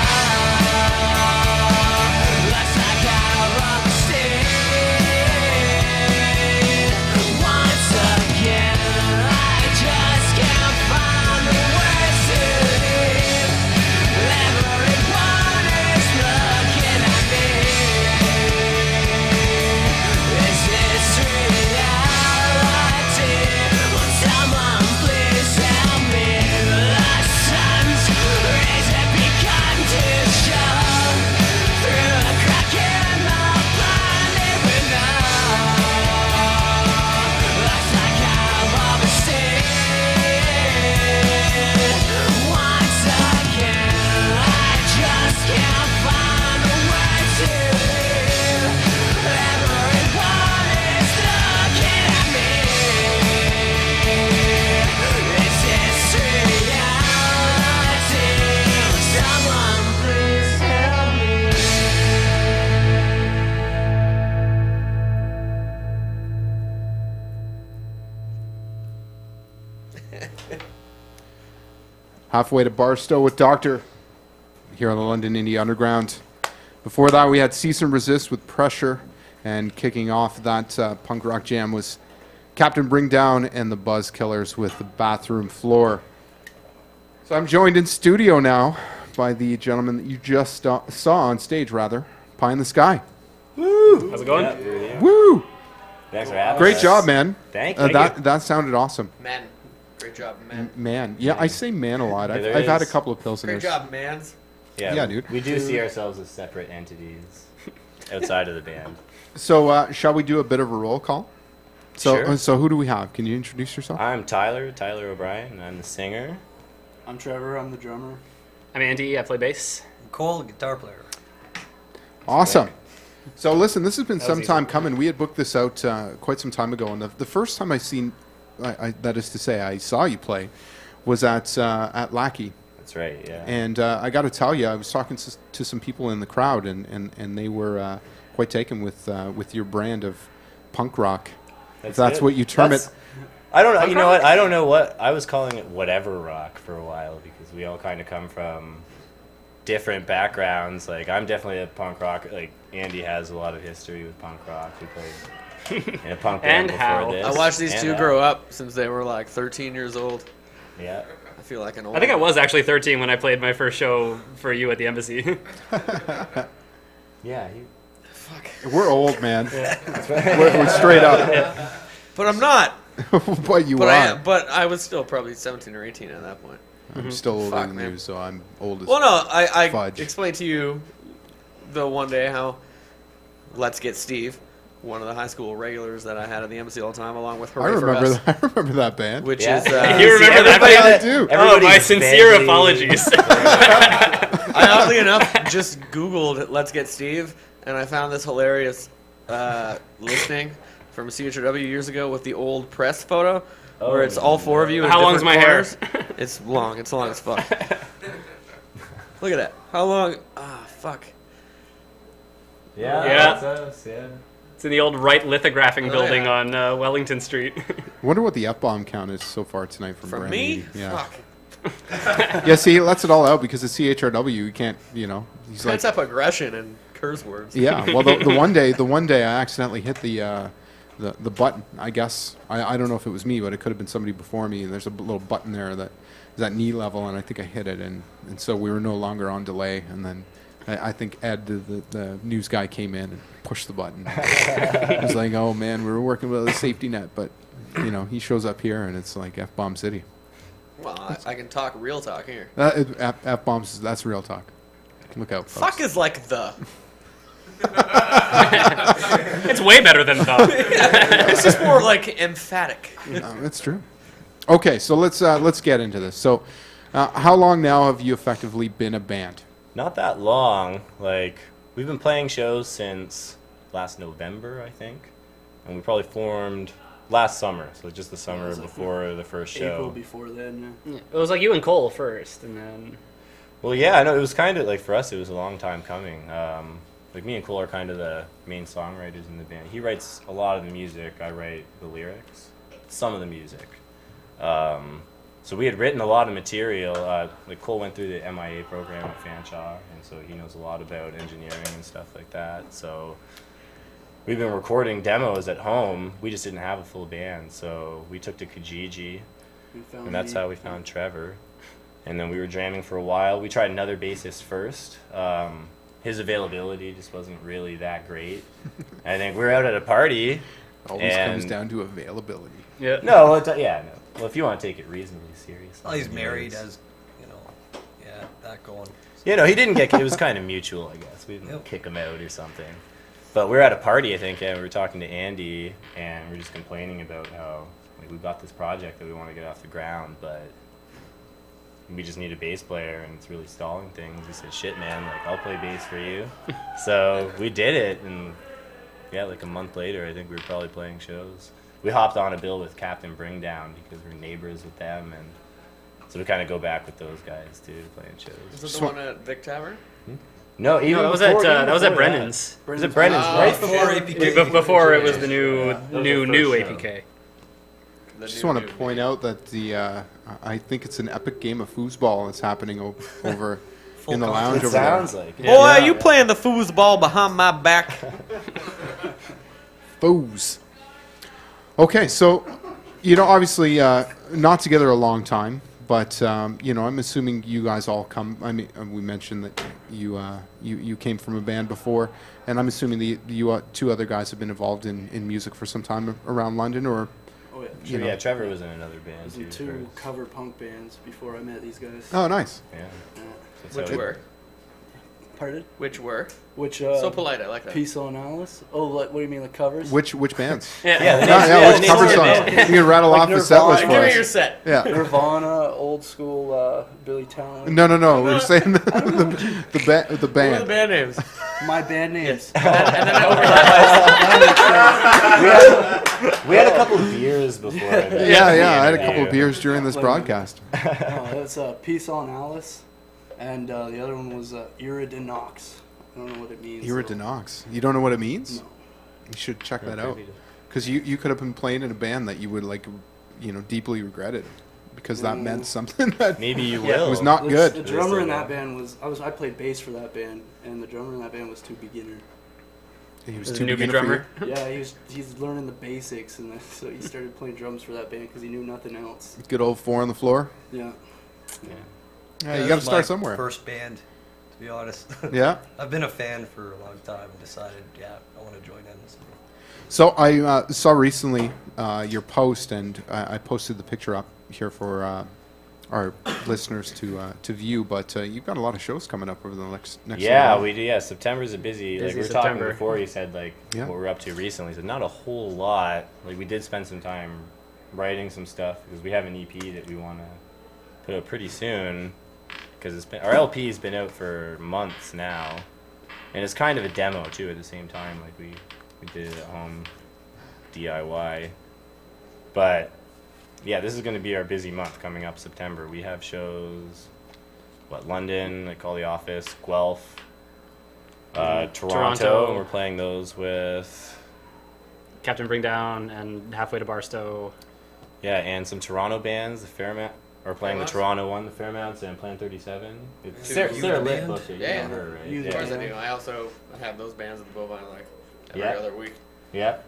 Halfway to Barstow with Doctor here on the London Indie Underground. Before that, we had Cease and Resist with Pressure, and kicking off that punk rock jam was Captain Bring Down and the Buzz Killers with The Bathroom Floor. So I'm joined in studio now by the gentleman that you just saw on stage, rather, Pie in the Sky. Woo! How's it going? Yeah. Woo! Thanks for having us. Great job, man. Thank you. That sounded awesome. Man. Great job, man. Man. Yeah, I say man a lot. Yeah, I've had a couple of pilsners. Great job, mans. Yeah, dude. We do see ourselves as separate entities outside of the band. So, shall we do a bit of a roll call? Sure. So who do we have? Can you introduce yourself? I'm Tyler O'Brien. I'm the singer. I'm Trevor. I'm the drummer. I'm Andy. I play bass. Cole, guitar player. Awesome. So listen, this has been That some was time easy. coming. We had booked this out quite some time ago, and the first time I saw you play was at Lackey. That's right, yeah. And I got to tell you, I was talking to some people in the crowd, and they were quite taken with your brand of punk rock. If that's good. what you term That's- it. I don't know. You know what? I don't know what I was calling it. Whatever rock for a while because we all kind of come from different backgrounds. Like I'm definitely a punk rock. Like Andy has a lot of history with punk rock. We played in a punk band before this. I watched these And two grow up since they were like 13 years old. Yeah. I feel like an old. I think I was actually 13 when I played my first show for you at the embassy. Yeah. Fuck. We're old, man. Yeah. We're straight up. Yeah. But I'm not. But you but are. But I was still probably 17 or 18 at that point. I'm still older Fuck, than man. you, so I'm old as Well, no, I fudge. explained to you the one day how Let's Get Steve, one of the high school regulars that I had at the embassy all the time, along with Hooray for Us, I remember that band. which Yeah. is You remember that I band? do. Oh, my sincere apologies. I oddly enough just Googled Let's Get Steve, and I found this hilarious listing from CHRW years ago with the old press photo, where it's all four of you in How long's different my hair? corners. It's long. It's long as fuck. Look at that. How long? Ah, fuck. Yeah. Yeah. That's us. Yeah. It's in the old Wright lithographing Oh, building yeah. on Wellington Street. I wonder what the F-bomb count is so far tonight from From Brandon me? Eady. Yeah. Fuck. Yeah, see, he lets it all out because at CHRW, you can't, he's like, That's up aggression and curse words. yeah. Well, the one day I accidentally hit the button. I guess I don't know if it was me, but it could have been somebody before me. And there's a little button there that is at knee level, and I think I hit it, and so we were no longer on delay. And then I think Ed, the news guy, came in and pushed the button. He was like, "Oh man, we were working with a safety net," but he shows up here, and it's like F-bomb city. Well, I can talk real talk here. F-bombs, that's real talk. Look out, folks. Fuck is like the. It's way better than the. It's just more like emphatic. That's true. Okay, so let's get into this. So, how long now have you effectively been a band? Not that long. Like we've been playing shows since last November, I think, and we probably formed last summer. So just the summer before the first show. April before then. Yeah. It was like you and Cole first, and then. Well, yeah, I know it was kind of like for us. It was a long time coming. Like me and Cole are kind of the main songwriters in the band. He writes a lot of the music. I write the lyrics, some of the music. So we had written a lot of material. Like Cole went through the MIA program at Fanshawe, and so he knows a lot about engineering and stuff like that. So we've been recording demos at home. We just didn't have a full band, so we took to Kijiji, and that's how we found Trevor. And then we were jamming for a while. We tried another bassist first. His availability just wasn't really that great. I think we were out at a party. Always comes down to availability. Yeah. No, no. Well, if you want to take it reasonably seriously. Well, he's married, has, that going. He didn't get. It was kind of mutual, I guess. We didn't kick him out or something. But we were at a party, I think, and we were talking to Andy, and we were just complaining about how we've got this project that we want to get off the ground, but we just need a bass player, and it's really stalling things. We said, "Shit, man! I'll play bass for you." So we did it, and like a month later, I think we were probably playing shows. We hopped on a bill with Captain Bring Down because we're neighbors with them, and so we kind of go back with those guys too, playing shows. Is it the one at Vic Tavern? No, even that was before- at even before Brennan's. Was it Brennan's? Right before APK. Before it was the new APK. Just want to point out that I think it's an epic game of foosball that's happening over in the lounge over sounds there. like. Boy, are you playing the foosball behind my back? Foos. Okay, so, obviously not together a long time, but, I'm assuming you guys all come, we mentioned that you came from a band before, and I'm assuming you two other guys have been involved in music for some time around London, or... Oh, yeah. Yeah, Trevor was in another band, I was in two cover punk bands before I met these guys. Oh, nice. Yeah. Which were? Pardon? Which were? Which, so polite, I like that. Peace on Alice? Oh, what do you mean, the covers? Which bands? Yeah, which cover songs? You can rattle off the set list for us. Give me your set. Yeah. Nirvana, old school Billy Talent. No. We're saying the band. What are the band names? My band names. And then I we had a couple of beers before. Yeah, I had a couple of beers during this broadcast. That's Peace on Alice, and the other one was Iridinox. I don't know what it means. Iridinox. You don't know what it means? No. You should check that out. Because you could have been playing in a band that you would deeply regretted, because that meant something that maybe you will. was not good. The drummer in that band was I played bass for that band, and the drummer in that band was too beginner. He was As a too newbie beginner drummer? for you? Yeah, he's learning the basics, and so he started playing drums for that band because he knew nothing else. Good old 4 on the floor. Yeah. Yeah, you got to start somewhere. First band, to be honest. Yeah. I've been a fan for a long time and decided, I want to join in. So I saw recently your post, and I posted the picture up here for our listeners to view. But you've got a lot of shows coming up over the next. Yeah, little we do. Yeah, September's a busy. Like we were talking before, you said what we're up to recently. So not a whole lot. Like we did spend some time writing some stuff because we have an EP that we want to put out pretty soon. Because our LP's been out for months now, and it's kind of a demo too at the same time. Like we did it at home, DIY. But yeah, this is going to be our busy month coming up September. We have shows, London, like Call the Office, Guelph, Toronto, and we're playing those with Captain Bring Down and Halfway to Barstow. Yeah, and some Toronto bands, the Fairmount. We're playing the Toronto one, the Fairmounts, and Plan 37. It's Sarah Litt booked it. You know her, right? Of course I do. I also have those bands at the Bovine every other week. Yeah.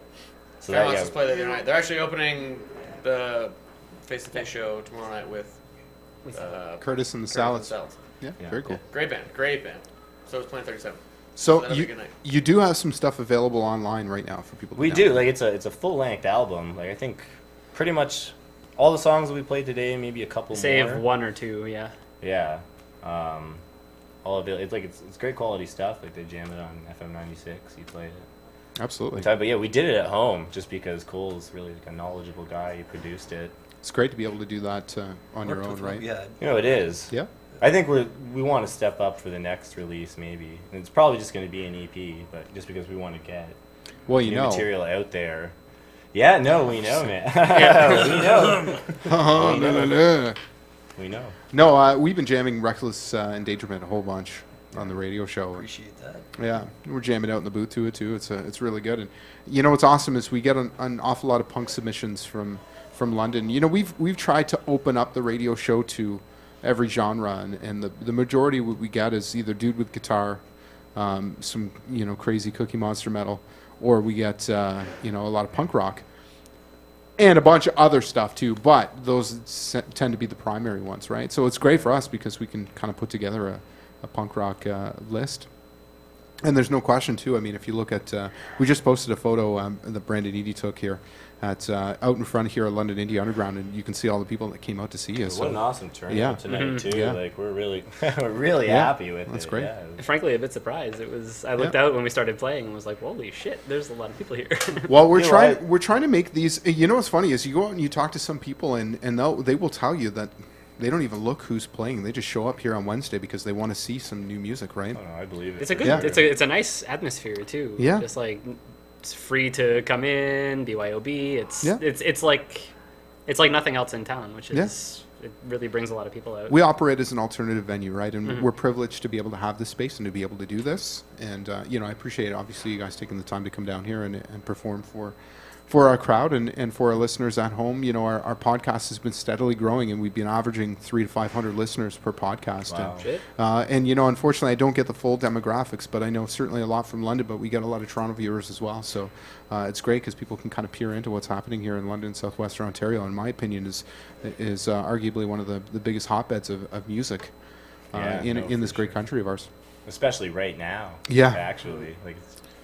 So Fairmounts just play the other night. They're actually opening the face-to-face show tomorrow night with Curtis and the Salads. Yeah, very cool. Great band. So it's Plan 37. So you do have some stuff available online right now for people to We do. Like it's a full-length album. Like I think pretty much all the songs that we played today, maybe a couple more. Save one or two, yeah. Yeah. All of it. It's great quality stuff. Like they jam it on FM 96. You play it. Absolutely. But yeah, we did it at home just because Cole's really a knowledgeable guy. He produced it. It's great to be able to do that on your own, right? Yeah. It is. Yeah. I think we want to step up for the next release, maybe. And it's probably just going to be an EP, but just because we want to get new material out there. Yeah, no, we know, man. We know. We know. No, we've been jamming Reckless Endangerment a whole bunch on the radio show. Appreciate that. Yeah, we're jamming out in the booth to it too. It's really good, and what's awesome is we get an awful lot of punk submissions from London. We've tried to open up the radio show to every genre, and the majority what we get is either dude with guitar, some crazy Cookie Monster metal, or we get a lot of punk rock, and a bunch of other stuff too. But those tend to be the primary ones, right? So it's great for us because we can kind of put together a punk rock list. And there's no question too. I mean, if you look at, we just posted a photo that Brandon Eady took here at out in front here at London Indie Underground, and you can see all the people that came out to see us. What an awesome turnout tonight too. Yeah. Like we're really happy with it. That's great. Yeah. Frankly, a bit surprised. I looked out when we started playing and was like, "Holy shit! There's a lot of people here." Well, we're trying to make these. What's funny is you go out and you talk to some people, and they will tell you that they don't even look who's playing. They just show up here on Wednesday because they want to see some new music, right? Oh, no, I believe it. It's a good. It's a nice atmosphere too. Yeah. Just like it's free to come in, BYOB. It's like nothing else in town, which is it really brings a lot of people out. We operate as an alternative venue, right? And we're privileged to be able to have this space and to be able to do this. And I appreciate obviously you guys taking the time to come down here and perform for our crowd and for our listeners at home, you know, our podcast has been steadily growing, and we've been averaging 300 to 500 listeners per podcast. Wow. And you know, unfortunately, I don't get the full demographics, but I know certainly a lot from London, but we get a lot of Toronto viewers as well. So it's great because people can kind of peer into what's happening here in London, southwestern Ontario. In my opinion, is arguably one of the biggest hotbeds of music in this great country of ours. Especially right now. Yeah. Actually, like.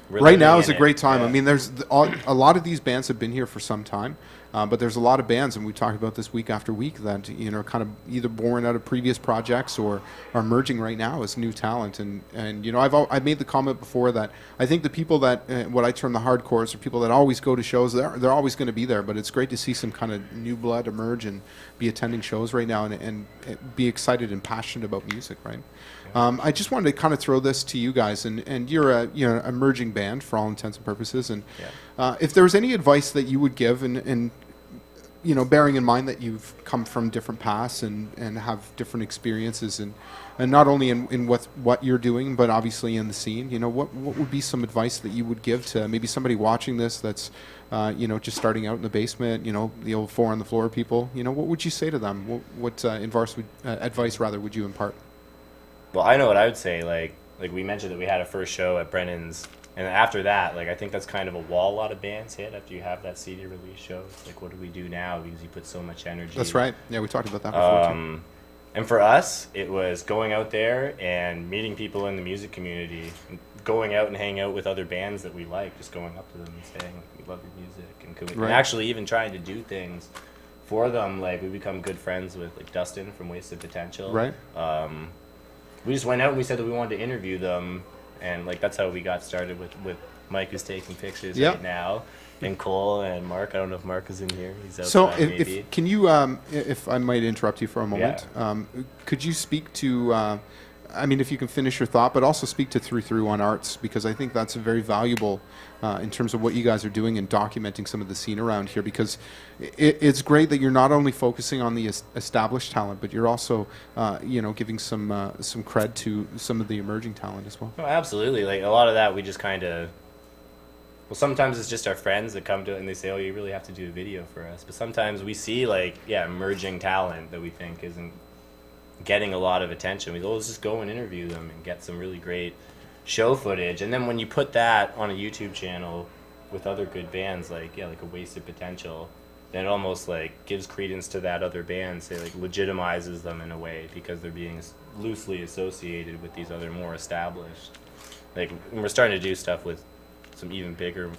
Right now is a great time. I mean, there's a lot of these bands have been here for some time, but there's a lot of bands, and we talked about this week after week, that, you know, kind of either born out of previous projects or are emerging right now as new talent. And you know, I've made the comment before that I think the people that what I term the hardcores are people that always go to shows. They're always going to be there, but it's great to see some kind of new blood emerge and be attending shows right now and be excited and passionate about music, right? I just wanted to kind of throw this to you guys, and you're a emerging band for all intents and purposes, and if there was any advice that you would give, and you know, bearing in mind that you've come from different paths and have different experiences, and not only in what you're doing, but obviously in the scene, you know, what would be some advice that you would give to maybe somebody watching this that's you know, just starting out in the basement, you know, the old 4 on the floor people, you know, what would you say to them? What advice would you impart? Well, I know what I would say. Like we mentioned that we had a first show at Brennan's, and after that, like, I think that's kind of a wall a lot of bands hit after you have that CD release show. It's like, what do we do now? Because you put so much energy. That's right. Yeah, we talked about that before too. And for us, it was going out there and meeting people in the music community, and going out and hanging out with other bands that we like, just going up to them and saying, like, we love your music, and actually even trying to do things for them. Like, we become good friends with, like, Dustin from Wasted Potential. Right. We just went out and we said that we wanted to interview them, and like that's how we got started with Mike, who's taking pictures right now, and Cole and Mark. I don't know if Mark is in here. He's outside. So if can you, if I might interrupt you for a moment, could you speak to, I mean, if you can finish your thought, but also speak to 331 Arts, because I think that's a very valuable in terms of what you guys are doing and documenting some of the scene around here, because it's great that you're not only focusing on the established talent, but you're also, you know, giving some cred to some of the emerging talent as well. Oh, absolutely. Like, a lot of that we just kind of, well, sometimes it's just our friends that come to it and they say, oh, you really have to do a video for us. But sometimes we see, like, emerging talent that we think isn't getting a lot of attention. We go, let's just go and interview them and get some really great show footage. And then when you put that on a YouTube channel with other good bands, like a Wasted Potential, then it almost like gives credence to that other band, say, like, legitimizes them in a way because they're being loosely associated with these other more established. Like, we're starting to do stuff with some even bigger,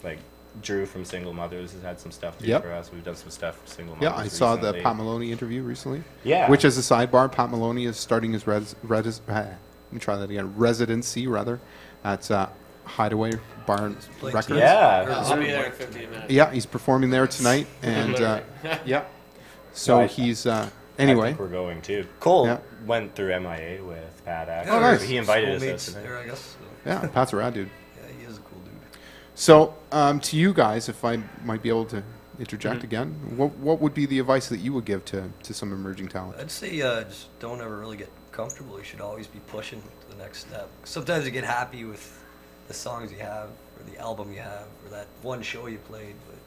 like Drew from Single Mothers has had some stuff to do for us. We've done some stuff for Single Mothers. Yeah, I saw the Pat Maloney interview recently. Yeah. Which, as a sidebar, Pat Maloney is starting his residency at Hideaway Bar Records. Yeah. I'll be there in 15 minutes. Yeah, he's performing there tonight, and so he's anyway. I think we're going too. Cole went through MIA with Pat. Actually. Oh, nice. He invited us tonight. There, I guess. Yeah, Pat's a rad dude. Yeah, he is a cool dude. So, to you guys, if I might be able to interject again, what would be the advice that you would give to some emerging talent? I'd say just don't ever really get comfortable. You should always be pushing to the next step. Sometimes you get happy with the songs you have, or the album you have, or that one show you played. But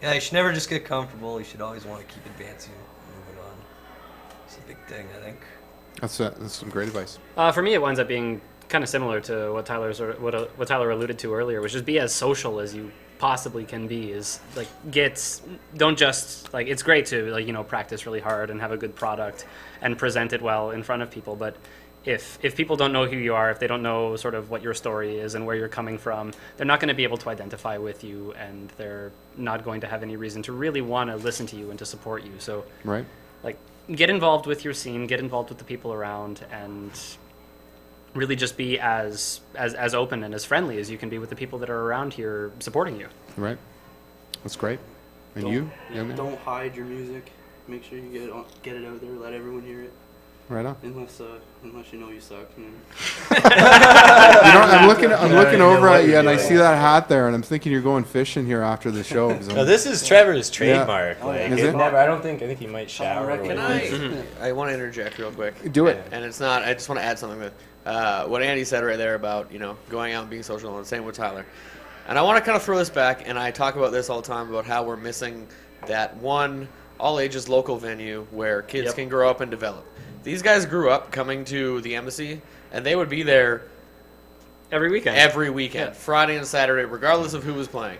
yeah, you should never just get comfortable. You should always want to keep advancing, moving on. It's a big thing, I think. That's some great advice. For me, it winds up being kind of similar to what Tyler alluded to earlier, which is be as social as you possibly can be. Is like don't just like, it's great to, like, you know, practice really hard and have a good product and present it well in front of people, but if people don't know who you are, if they don't know sort of what your story is and where you're coming from, they're not going to be able to identify with you, and they're not going to have any reason to really want to listen to you and to support you. So like, get involved with your scene, get involved with the people around, and really just be as open and as friendly as you can be with the people that are around here supporting you. Right. That's great. And you? Don't hide your music. Make sure you get it out there. Let everyone hear it. Right on. Unless you know you suck. You know, I'm looking over at you, and I see that hat there, and I'm thinking you're going fishing here after the show. No, this is Trevor's trademark. Yeah. Like, Is it? I think he might shower. I want to interject real quick. Do it. And it's not, I just want to add something with what Andy said right there about, you know, going out and being social, and the same with Tyler. And I want to kind of throw this back, and I talk about this all the time about how we're missing that one all-ages local venue where kids can grow up and develop. These guys grew up coming to the Embassy, and they would be there every weekend. Friday and Saturday, regardless of who was playing.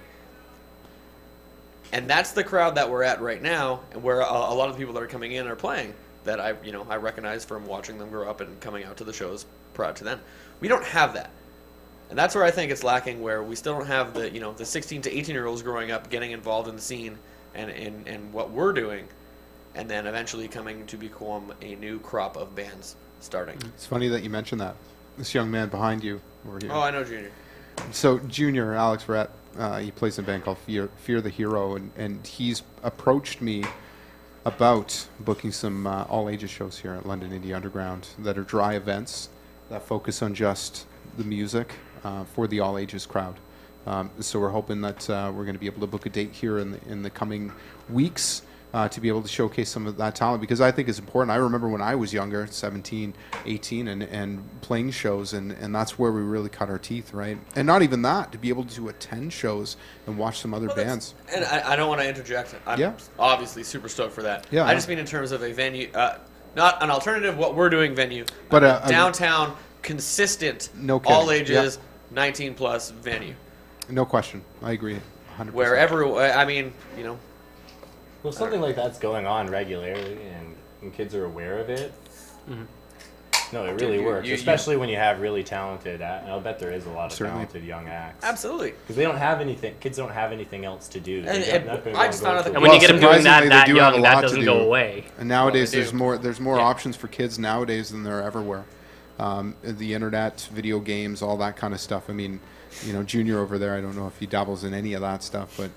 And that's the crowd that we're at right now, and where a lot of the people that are coming in are playing that I recognize from watching them grow up and coming out to the shows prior to then. We don't have that. And that's where I think it's lacking, where we still don't have the 16 to 18-year-olds growing up getting involved in the scene and what we're doing, and then eventually coming to become a new crop of bands starting. It's funny that you mentioned that. This young man behind you over here. Oh, I know Junior. So Junior, Alex Rett, he plays in a band called Fear the Hero, and he's approached me about booking some all-ages shows here at London Indie Underground that are dry events that focus on just the music for the all-ages crowd. So we're hoping that we're going to be able to book a date here in the coming weeks to be able to showcase some of that talent, because I think it's important. I remember when I was younger, 17, 18, and playing shows, and that's where we really cut our teeth, right? And not even that, to be able to attend shows and watch some other bands. And I don't want to interject. I'm obviously super stoked for that. Yeah, I just mean in terms of a venue, not an alternative what we're doing venue, but a downtown, consistent, no kidding. all ages, 19+ venue. No question. I agree 100%. Wherever, I mean, Well, if something like that's going on regularly and kids are aware of it, no, it really works. Especially when you have really talented, and I'll bet there is a lot of talented young acts. Absolutely. Because they don't have anything, kids don't have anything else to do. And when you get them doing that young, that doesn't go away. And nowadays there's more options for kids nowadays than there ever were. The internet, video games, all that kind of stuff. I mean, Junior over there, I don't know if he dabbles in any of that stuff, but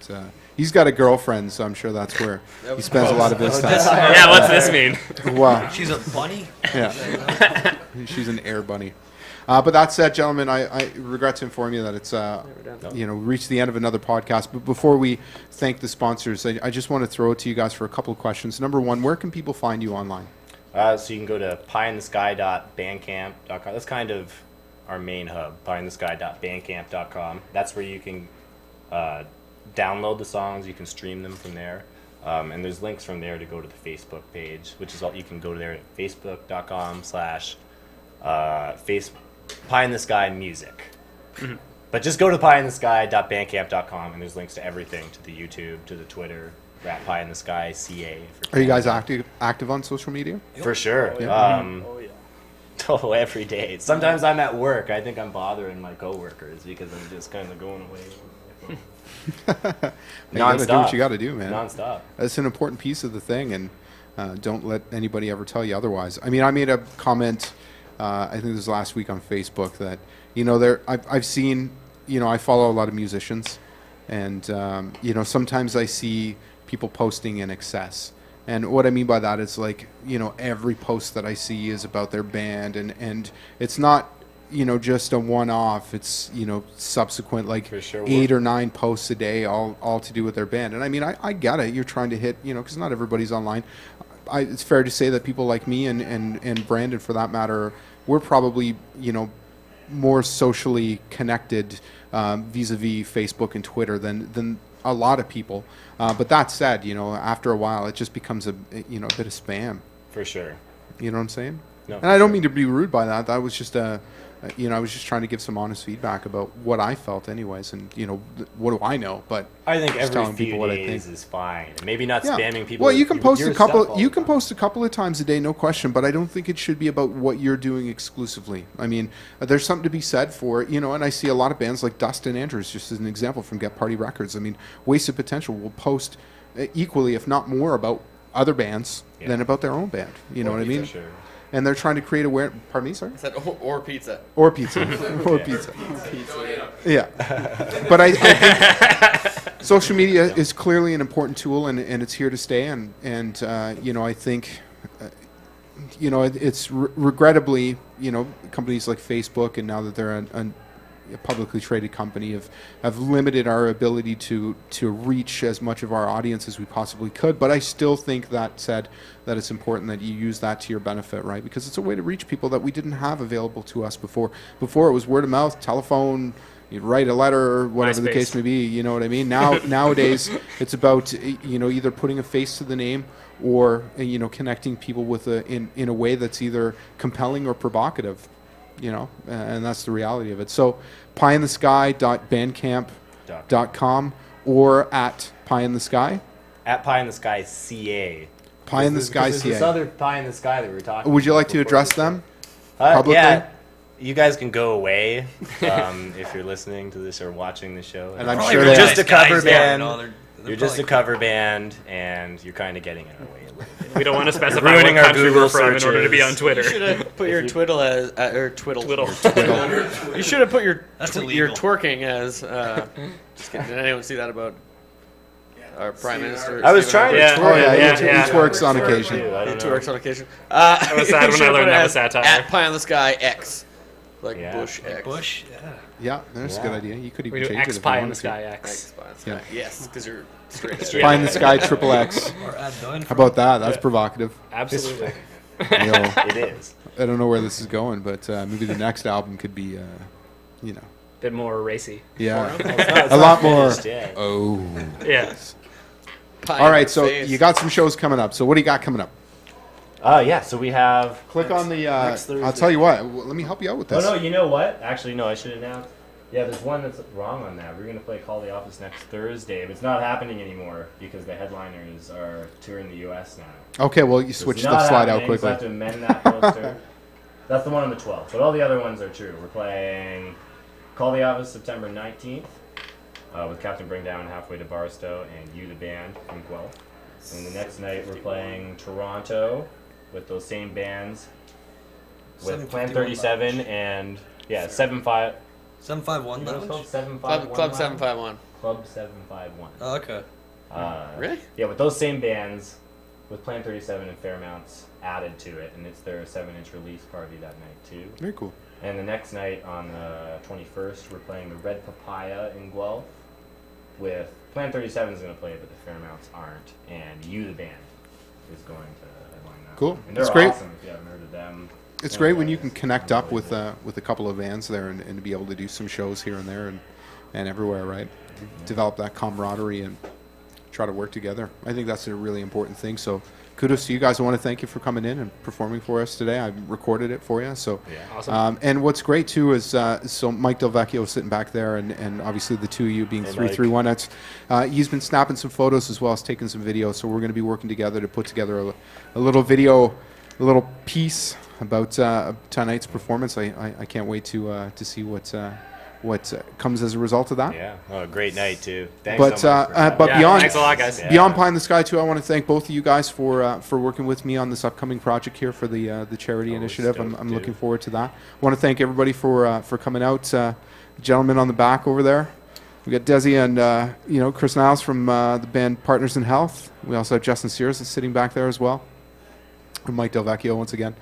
he's got a girlfriend, so I'm sure that's where he spends a lot of his time. Yeah, what's this mean? Wow. She's a bunny? Yeah. She's an air bunny. But that said, gentlemen, I regret to inform you that it's reached the end of another podcast. But before we thank the sponsors, I just want to throw it to you guys for a couple of questions. Number one, where can people find you online? So you can go to pieintthesky.bandcamp.com. That's kind of our main hub, pieintthesky.bandcamp.com. That's where you can download the songs. You can stream them from there. And there's links from there to go to the Facebook page, which is all you can go there at facebook.com/pieinttheskymusic. But just go to pieintthesky.bandcamp.com, and there's links to everything, to the YouTube, to the Twitter, Rat Pie in the Sky CA. Are you guys active on social media? For sure. Oh, every day. Sometimes I'm at work. I think I'm bothering my coworkers because I'm just kind of going away. You gotta do what you gotta do, man. Non-stop. That's an important piece of the thing, and don't let anybody ever tell you otherwise. I mean, I made a comment, I think it was last week on Facebook, that I've seen, I follow a lot of musicians, and sometimes I see people posting in excess. And what I mean by that is, like, every post that I see is about their band, and it's not, just a one-off. It's, subsequent, like, For sure. 8 or 9 posts a day, all to do with their band. And I mean, I get it. You're trying to hit, because not everybody's online. It's fair to say that people like me and Brandon, for that matter, we're probably, more socially connected vis-a-vis Facebook and Twitter than a lot of people. But that said, after a while, it just becomes a bit of spam. For sure. You know what I'm saying? No, and I don't mean to be rude by that. That was just I was just trying to give some honest feedback about what I felt anyways. And, what do I know? But I think just every telling few people what I days think. is fine. Maybe not spamming people. Well, you can post your a couple. stuff all You the can post a couple of times a day, no question. But I don't think it should be about what you're doing exclusively. I mean, there's something to be said for and I see a lot of bands like Dustin Andrews, just as an example, from Get Party Records. I mean, Wasted Potential will post equally, if not more, about other bands than about their own band. You know what I mean? Sure. And they're trying to create awareness. Pardon me, sorry? I said or pizza. Or pizza. Or pizza. Yeah. But I think social media is clearly an important tool, and it's here to stay. And I think, it's regrettably, companies like Facebook, and now that they're a publicly traded company, have limited our ability to reach as much of our audience as we possibly could. But I still think that said, that it's important that you use that to your benefit, right? Because it's a way to reach people that we didn't have available to us before. Before it was word of mouth, telephone, you write a letter or whatever the MySpace. case may be. You know what I mean? Nowadays, it's about either putting a face to the name or connecting people with in a way that's either compelling or provocative. And that's the reality of it. So, pieintthesky.bandcamp.com or at Pie in the Sky. At Pie in the Sky CA. Pie in the Sky There's this CA. other Pie in the Sky that we were talking. Would you about like to before address the show. them publicly? Yeah. You guys can go away if you're listening to this or watching the show. And I'm sure they're just a cover band. they're You're just a probably cover band, and you're kind of getting in our way a little bit. We don't want to specify ruining what our country Google we're from in order to be searches. on Twitter. You should have put your twiddle as or twiddle. Twiddle. You should have put your That's your illegal. twerking as. Just kidding. Did anyone see that about our prime minister? I was Stephen trying to Harper? Oh yeah, Yeah, he yeah. twerks on occasion. Dude, I He don't know. twerks on occasion. I was sad you when should I put learned it that as was satire. At Pie on the Sky X, like Yeah. Bush like X. Bush. Yeah. Yeah, that's a good idea. You could even We do change X it if you Pie in wanted the to. Sky X X. Pie on the Sky. Yeah. Yes, because you're straight. Pie in the Sky triple X. Or Ad Dine How about that? That's provocative. Absolutely. It is. I don't know where this is going, but maybe the next album could be, Bit more racy. yeah, It's a lot not more. finished yet. Oh. Yeah. Pie All in right, the so face. you got some shows coming up. So what do you got coming up? Yeah, so we have. Click on the. next Thursday. I'll tell you what. Let me help you out with Oh this. no, you know what? Actually, no, I should announce. Yeah, there's one that's wrong on that. We're gonna play Call the Office next Thursday, but it's not happening anymore because the headliners are touring the U.S. now. Okay, well you So switch it's the not slide out happening, so I quickly. have to amend that poster. That's the one on the 12th, but all the other ones are true. We're playing Call the Office September 19th with Captain Bring Down Halfway to Barstow and You the Band from Guelph. And the next night we're playing Toronto with those same bands with Plan 37 and 75. 751 You know what it's Lounge? called? 751 Club Lounge? 751. Club 751. Oh, okay. Really? Yeah, with those same bands, with Plan 37 and Fairmounts added to it, and it's their 7-inch release party that night too. Very cool. And the next night on the 21st, we're playing the Red Papaya in Guelph. With Plan 37 is going to play it, but the Fairmounts aren't, and You the Band is going to headline that. Cool. one. And they're That's great. awesome if you haven't heard of them. It's Yeah, great when you guys, can connect up with unbelievable. a couple of bands there and to be able to do some shows here and there and everywhere, right? Develop that camaraderie and try to work together. I think that's a really important thing. So kudos to you guys. I want to thank you for coming in and performing for us today. I recorded it for you. So Awesome. and what's great too is so Mike Del Vecchio is sitting back there and obviously the two of you being Hey, 331 X. He's been snapping some photos as well as taking some videos. So we're going to be working together to put together a little video, a little piece about tonight's performance. I can't wait to see what comes as a result of that. Yeah, oh, great night too. Thanks But so much for having but me. Yeah, beyond thanks a lot, guys. beyond Pie in the Sky too, I want to thank both of you guys for working with me on this upcoming project here for the charity initiative. I'm stoked, looking dude. forward to that. I want to thank everybody for coming out. The gentleman on the back over there. We got Desi and Chris Niles from the band Partners in Health. We also have Justin Sears that's sitting back there as well. And Mike Del Vecchio once again.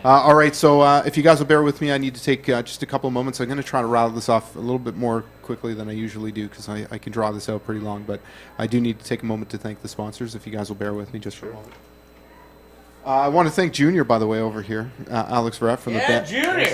All right, so if you guys will bear with me, I need to take just a couple of moments. I'm going to try to rattle this off a little bit more quickly than I usually do because I can draw this out pretty long. But I do need to take a moment to thank the sponsors, if you guys will bear with me just for a moment. I want to thank Junior, by the way, over here, Alex Verrett from the band. Junior.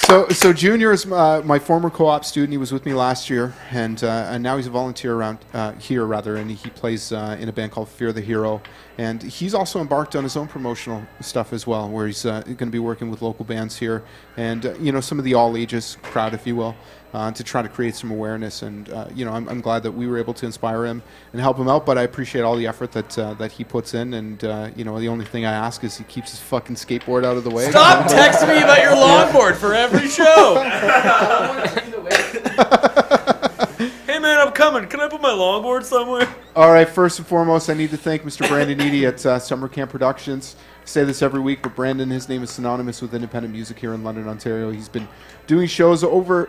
So, So Junior is my former co-op student. He was with me last year, and now he's a volunteer around here, rather, and he plays in a band called Fear the Hero. And he's also embarked on his own promotional stuff as well, where he's going to be working with local bands here and some of the all-ages crowd, if you will, to try to create some awareness. And I'm glad that we were able to inspire him and help him out. But I appreciate all the effort that he puts in. And the only thing I ask is he keeps his fucking skateboard out of the way. Stop texting me about your longboard for every show. Hey man, I'm coming. Can I put my longboard somewhere? All right, first and foremost, I need to thank Mr. Brandon Eady at Summer Camp Productions. I say this every week, but Brandon, his name is synonymous with independent music here in London, Ontario. He's been doing shows over,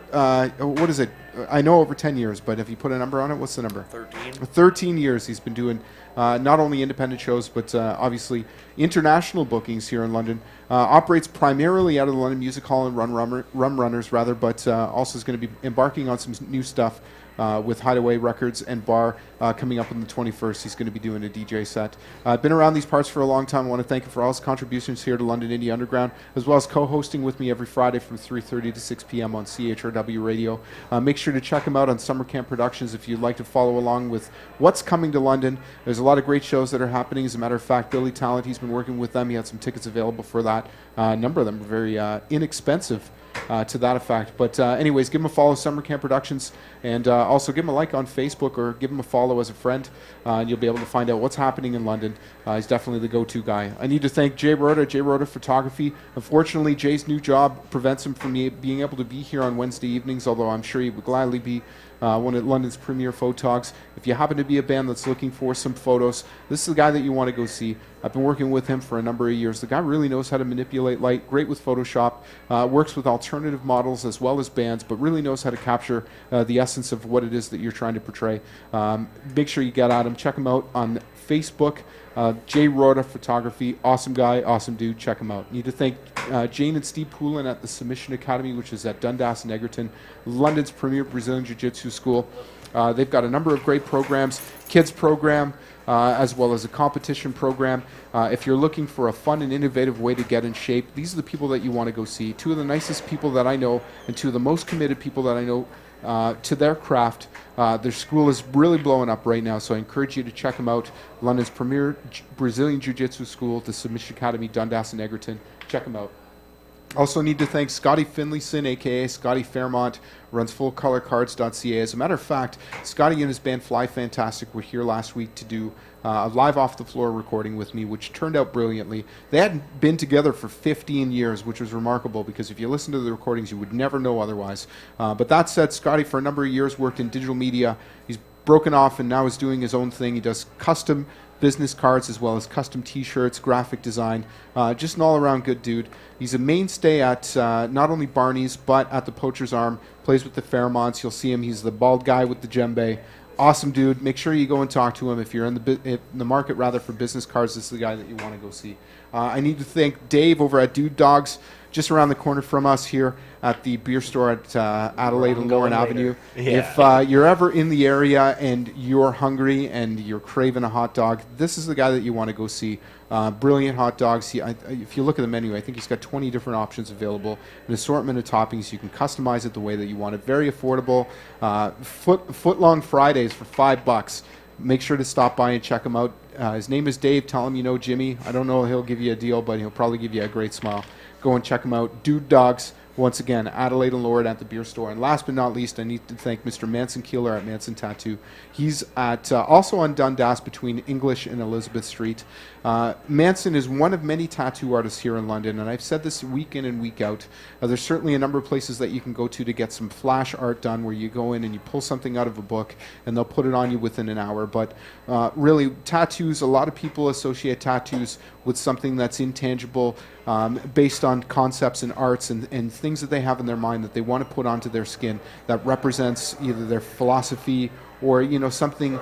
what is it? I know over 10 years, but if you put a number on it, what's the number? 13. 13 years he's been doing not only independent shows, but obviously international bookings here in London. Operates primarily out of the London Music Hall and Rum Runners, rather, but also is going to be embarking on some new stuff with Hideaway Records and Bar coming up on the 21st. He's going to be doing a DJ set. I've been around these parts for a long time. I want to thank him for all his contributions here to London Indie Underground, as well as co-hosting with me every Friday from 3:30 to 6 p.m. on CHRW Radio. Make sure to check him out on Summer Camp Productions if you'd like to follow along with what's coming to London. There's a lot of great shows that are happening. As a matter of fact, Billy Talent, he's been working with them. He had some tickets available for that. A number of them are very inexpensive to that effect. But anyways, give him a follow, Summer Camp Productions, and also give him a like on Facebook or give him a follow as a friend, and you'll be able to find out what's happening in London. He's definitely the go-to guy. I need to thank Jay Rhoda Photography. Unfortunately, Jay's new job prevents him from being able to be here on Wednesday evenings, although I'm sure he would gladly be one of London's premier photogs. If you happen to be a band that's looking for some photos, this is the guy that you want to go see. I've been working with him for a number of years. The guy really knows how to manipulate light, great with Photoshop, works with alternative models as well as bands, but really knows how to capture the essence of what it is that you're trying to portray. Make sure you get at him. Check him out on Facebook. Jay Rhoda Photography, awesome guy, awesome dude. Check him out. Need to thank Jane and Steve Poulin at the Submission Academy, which is at Dundas and Egerton, London's premier Brazilian Jiu-Jitsu school. They've got a number of great programs, kids program, as well as a competition program. If you're looking for a fun and innovative way to get in shape, these are the people that you want to go see. Two of the nicest people that I know and two of the most committed people that I know to their craft. Their school is really blowing up right now, so I encourage you to check them out. London's premier Brazilian Jiu-Jitsu school, the Submission Academy, Dundas and Egerton. Check them out. Also need to thank Scotty Finlayson, a.k.a. Scotty Fairmont, runs fullcolorcards.ca. As a matter of fact, Scotty and his band Fly Fantastic were here last week to do a live off-the-floor recording with me, which turned out brilliantly. They hadn't been together for 15 years, which was remarkable, because if you listen to the recordings, you would never know otherwise. But that said, Scotty, for a number of years, worked in digital media. He's broken off and now is doing his own thing. He does custom business cards as well as custom t-shirts, graphic design, just an all-around good dude. He's a mainstay at not only Barney's but at the Poacher's Arm, plays with the Fairmonts. You'll see him. He's the bald guy with the djembe. Awesome dude. Make sure you go and talk to him. If you're in the market rather for business cards, this is the guy that you want to go see. I need to thank Dave over at Dude Dogs, just around the corner from us here at the beer store at Adelaide and Lauren Avenue. Yeah. If you're ever in the area and you're hungry and you're craving a hot dog, this is the guy that you want to go see. Brilliant hot dogs. If you look at the menu, I think he's got 20 different options available, an assortment of toppings. You can customize it the way that you want it. Very affordable. Foot-long Fridays for $5. Make sure to stop by and check him out. His name is Dave. Tell him you know Jimmy. I don't know if he'll give you a deal, but he'll probably give you a great smile. Go and check him out. Dude Dogs, once again, Adelaide and Lord at the beer store. And last but not least, I need to thank Mr. Manson Keeler at Manson Tattoo. He's at also on Dundas between English and Elizabeth Street. Manson is one of many tattoo artists here in London, and I've said this week in and week out. There's certainly a number of places that you can go to get some flash art done, where you go in and you pull something out of a book and they'll put it on you within an hour. But really, tattoos, a lot of people associate tattoos with something that's intangible, based on concepts and arts and things that they have in their mind that they want to put onto their skin that represents either their philosophy or something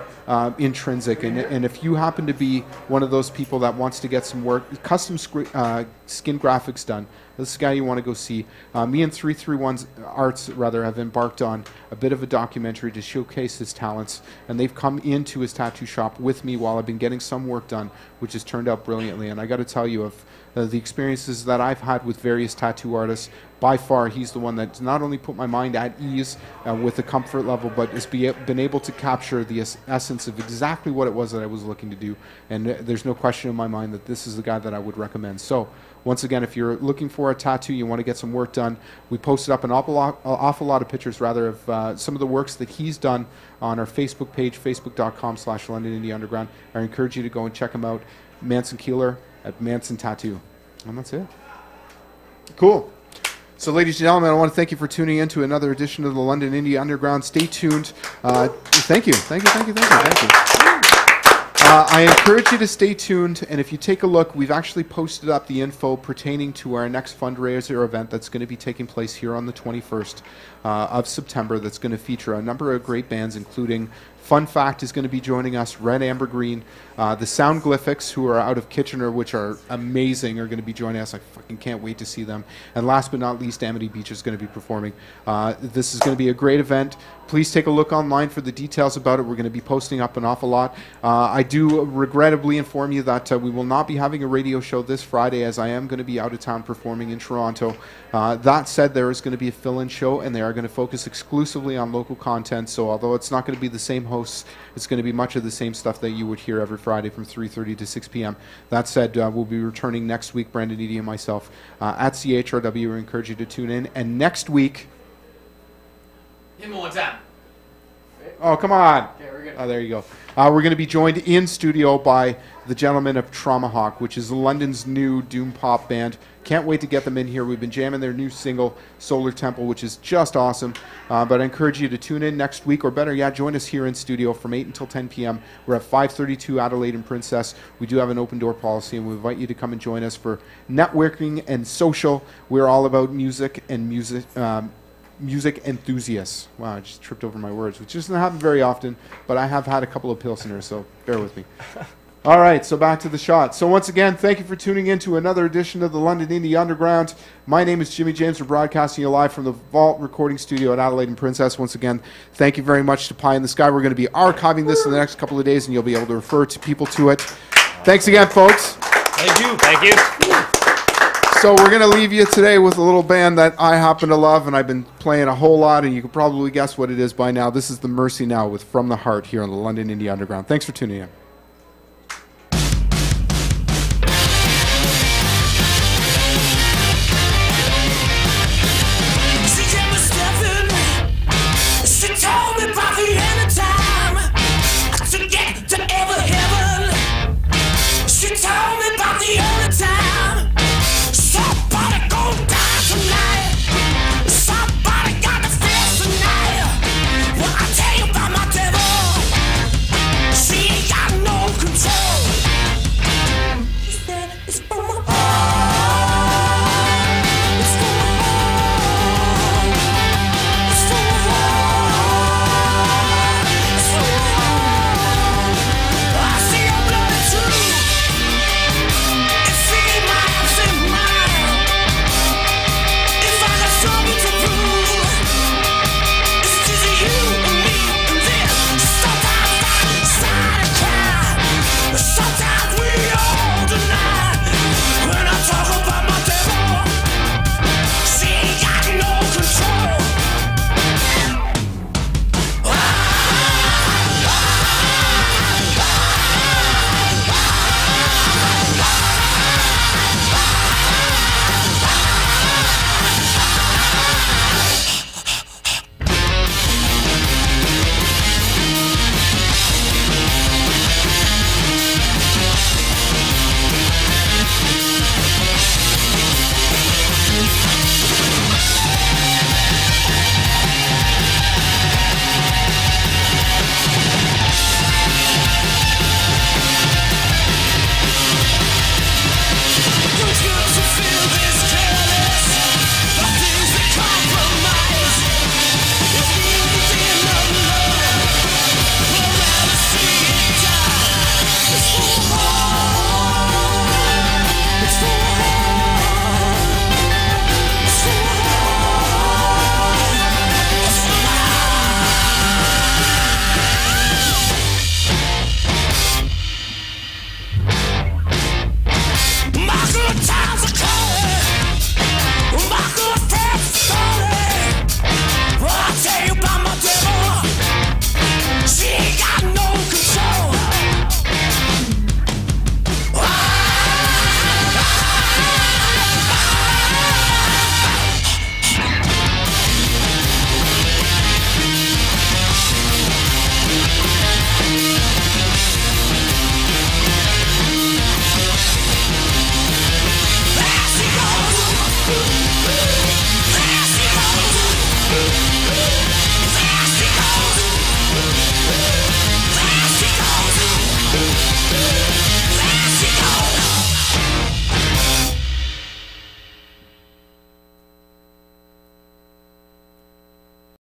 intrinsic. And if you happen to be one of those people that wants to get some custom skin graphics done, this is the guy you want to go see. Me and 331 Arts have embarked on a bit of a documentary to showcase his talents, and they've come into his tattoo shop with me while I've been getting some work done, which has turned out brilliantly. And I got to tell you, of the experiences that I've had with various tattoo artists, by far he's the one that's not only put my mind at ease with a comfort level, but has been able to capture the essence of exactly what it was that I was looking to do. And there's no question in my mind that this is the guy that I would recommend. So once again, if you're looking for a tattoo, you want to get some work done, we posted up an awful lot of pictures of some of the works that he's done on our Facebook page, facebook.com/London Indie Underground. I encourage you to go and check him out. Manson Keeler at Manson Tattoo. And that's it. Cool. So, ladies and gentlemen, I want to thank you for tuning in to another edition of the London Indie Underground. Stay tuned. Thank you. I encourage you to stay tuned, and if you take a look, we've actually posted up the info pertaining to our next fundraiser event that's going to be taking place here on the 21st of September. That's going to feature a number of great bands, including Fun Fact is going to be joining us. Red, Amber, Green. The Soundglyphics, who are out of Kitchener, which are amazing, are going to be joining us. I fucking can't wait to see them. And last but not least, Amity Beach is going to be performing. This is going to be a great event. Please take a look online for the details about it. We're going to be posting up an awful lot. I do regrettably inform you that we will not be having a radio show this Friday, as I am going to be out of town performing in Toronto. That said, there is going to be a fill-in show, and they are going to focus exclusively on local content. So although it's not going to be the same hosts, it's going to be much of the same stuff that you would hear every Friday from 3:30 to 6 p.m. That said, we'll be returning next week, Brandon Eady and myself, at CHRW. We encourage you to tune in. And next week... Hit me one time. Oh, come on. Okay, we're good. Oh, there you go. We're going to be joined in studio by the gentlemen of Traumahawk, which is London's new doom pop band. Can't wait to get them in here. We've been jamming their new single, Solar Temple, which is just awesome. But I encourage you to tune in next week, or better yet, join us here in studio from 8 until 10 p.m. We're at 532 Adelaide and Princess. We do have an open door policy, and we invite you to come and join us for networking and social. We're all about music and music enthusiasts. Wow, I just tripped over my words, which doesn't happen very often, but I have had a couple of Pilsners, so bear with me. All right, so back to the shot. So once again, thank you for tuning in to another edition of the London Indie Underground. My name is Jimmy James. We're broadcasting you live from the Vault Recording Studio at Adelaide and Princess. Once again, thank you very much to Pie in the Sky. We're going to be archiving this in the next couple of days, and you'll be able to refer to people to it. Thanks again, folks. Thank you. Thank you. So we're going to leave you today with a little band that I happen to love, and I've been playing a whole lot, and you can probably guess what it is by now. This is The Mercy Now with From the Heart here on the London Indie Underground. Thanks for tuning in.